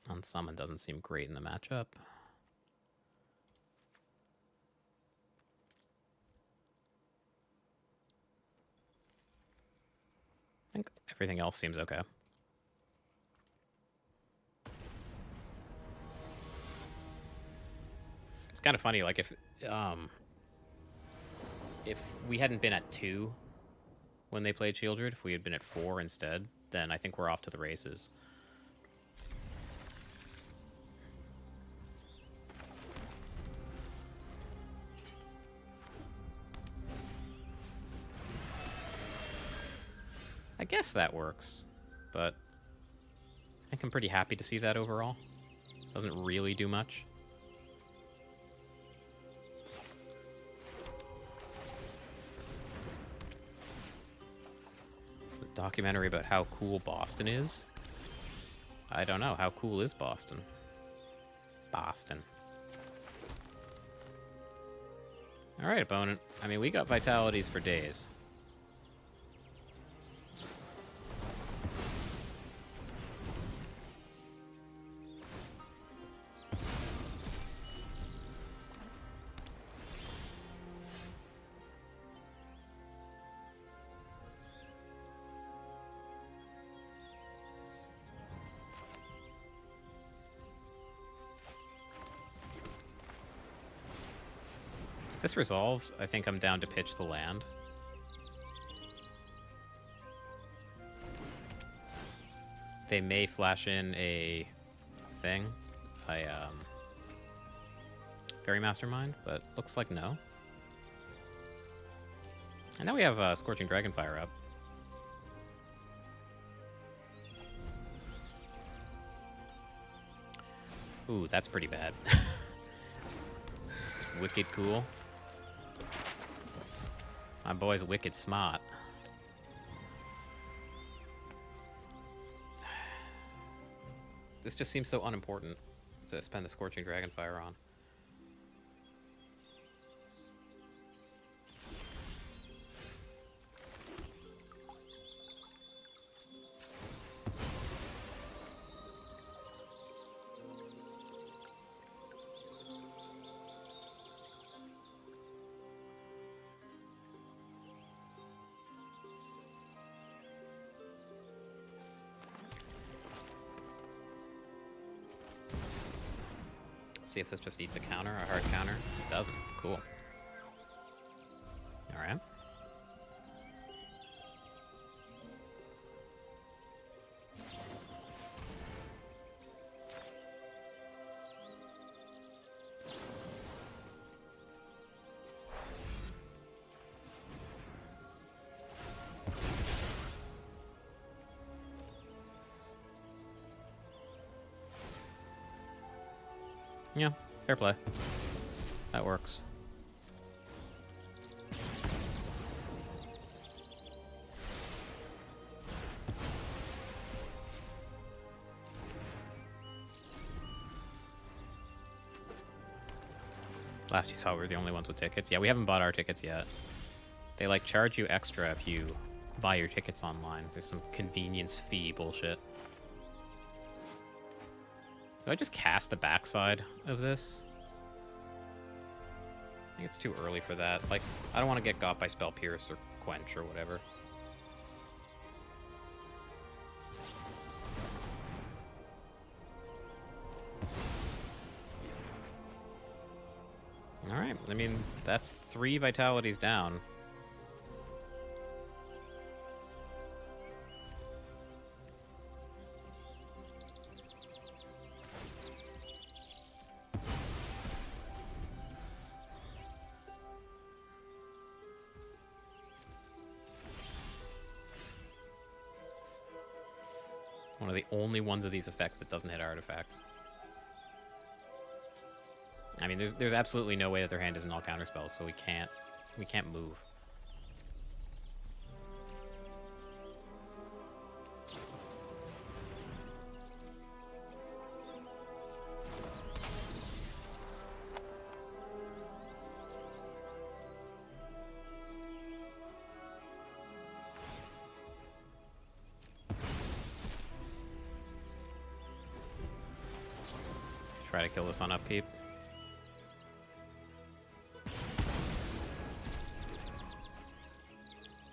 S1: Unsummon doesn't seem great in the matchup. I think everything else seems okay. It's kind of funny, like if we hadn't been at 2 when they played Shieldred, if we had been at 4 instead, then I think we're off to the races. I guess that works, but I think I'm pretty happy to see that overall. Doesn't really do much. The documentary about how cool Boston is? I don't know. How cool is Boston? Boston. Alright, opponent. I mean, we got vitalities for days. If this resolves, I think I'm down to pitch the land. They may flash in a thing. I Fairy Mastermind, but looks like no. And now we have Scorching Dragonfire up. Ooh, that's pretty bad. It's wicked cool. My boy's wicked smart. This just seems so unimportant to spend the Scorching Dragonfire on. See if this just eats a counter, a hard counter. It doesn't. Cool. Alright. Yeah, fair play. That works. Last you saw, we were the only ones with tickets. Yeah, we haven't bought our tickets yet. They, like, charge you extra if you buy your tickets online. There's some convenience fee bullshit. Do I just cast the backside of this? I think it's too early for that. Like, I don't want to get got by Spell Pierce or Quench or whatever. Alright, I mean, that's 3 vitalities down. One of the only ones of these effects that doesn't hit artifacts. I mean, there's absolutely no way that their hand isn't all counterspells, so we can't move. Try to kill this on upkeep.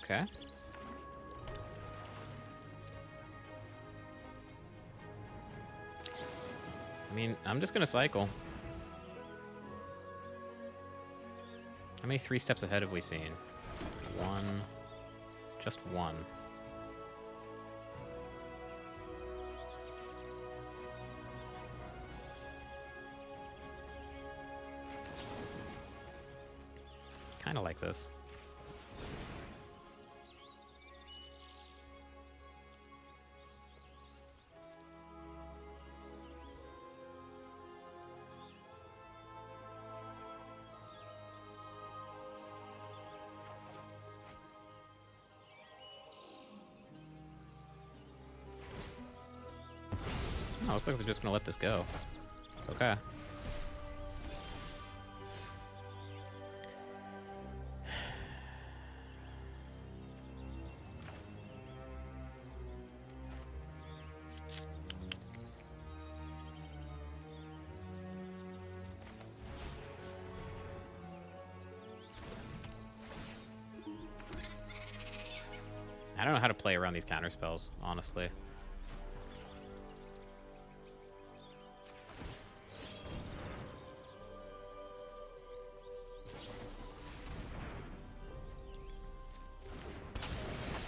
S1: Okay. I mean, I'm just gonna cycle. How many 3 steps ahead have we seen? 1. Just 1. Kind of like this. Oh, looks like they're just gonna let this go. Okay. I don't know how to play around these counter spells, honestly.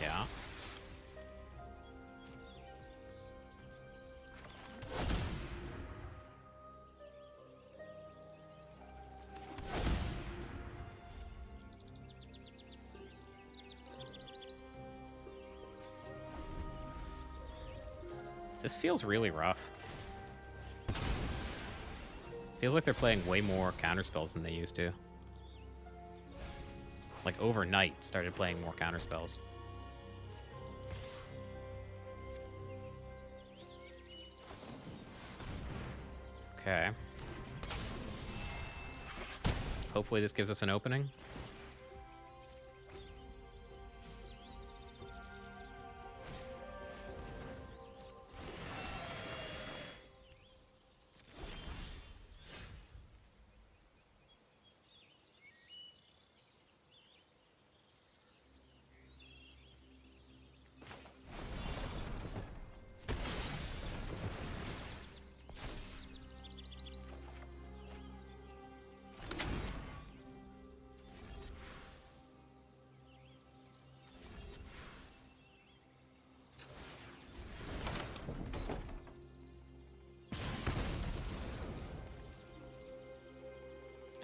S1: Yeah. This feels really rough. Feels like they're playing way more counterspells than they used to. Like overnight, started playing more counterspells. Okay. Hopefully this gives us an opening.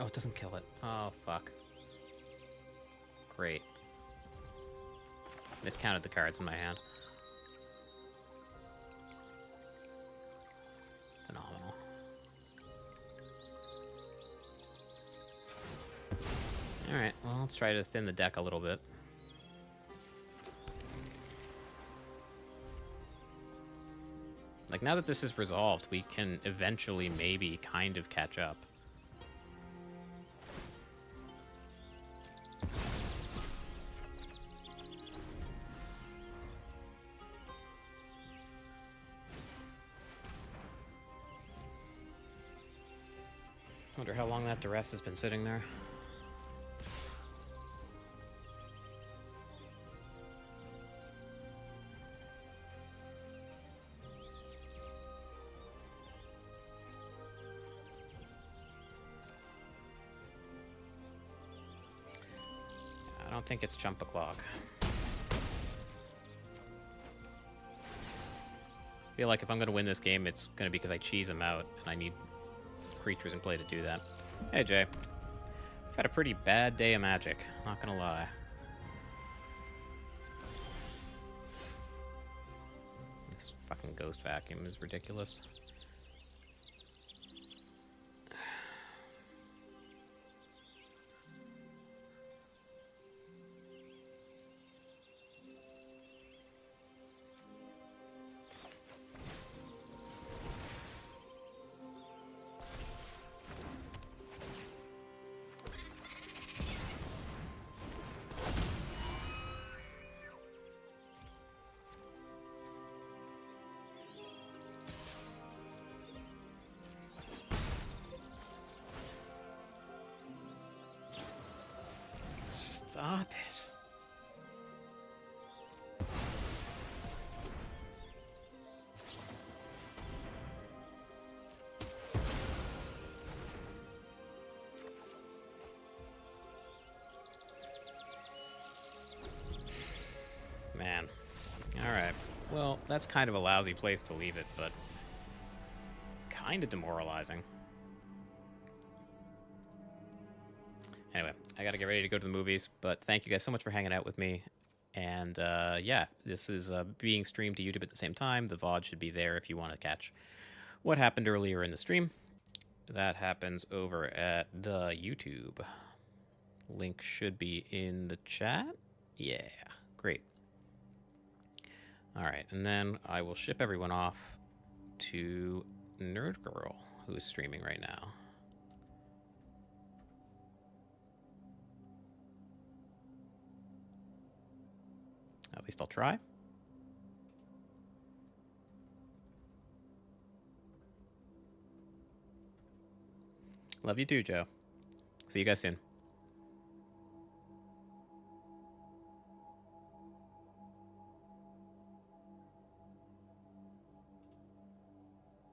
S1: Oh, it doesn't kill it. Oh, fuck. Great. Miscounted the cards in my hand. Phenomenal. Alright, well, let's try to thin the deck a little bit. Like, now that this is resolved, we can eventually maybe kind of catch up. Wonder how long that duress has been sitting there. I don't think it's Chump O'Clock. I feel like if I'm going to win this game, it's going to be because I cheese him out, and I need creatures in play to do that. Hey, Jay. I've had a pretty bad day of Magic, not gonna lie. This fucking ghost vacuum is ridiculous. Stop it. Man. Alright. Well, that's kind of a lousy place to leave it, but kind of demoralizing. Anyway, I gotta get ready to go to the movies, but thank you guys so much for hanging out with me. And yeah, this is being streamed to YouTube at the same time. The VOD should be there if you want to catch what happened earlier in the stream. That happens over at the YouTube. Link should be in the chat. Yeah, great. All right, and then I will ship everyone off to Nerd Girl, who is streaming right now. At least I'll try. Love you too, Joe. See you guys soon.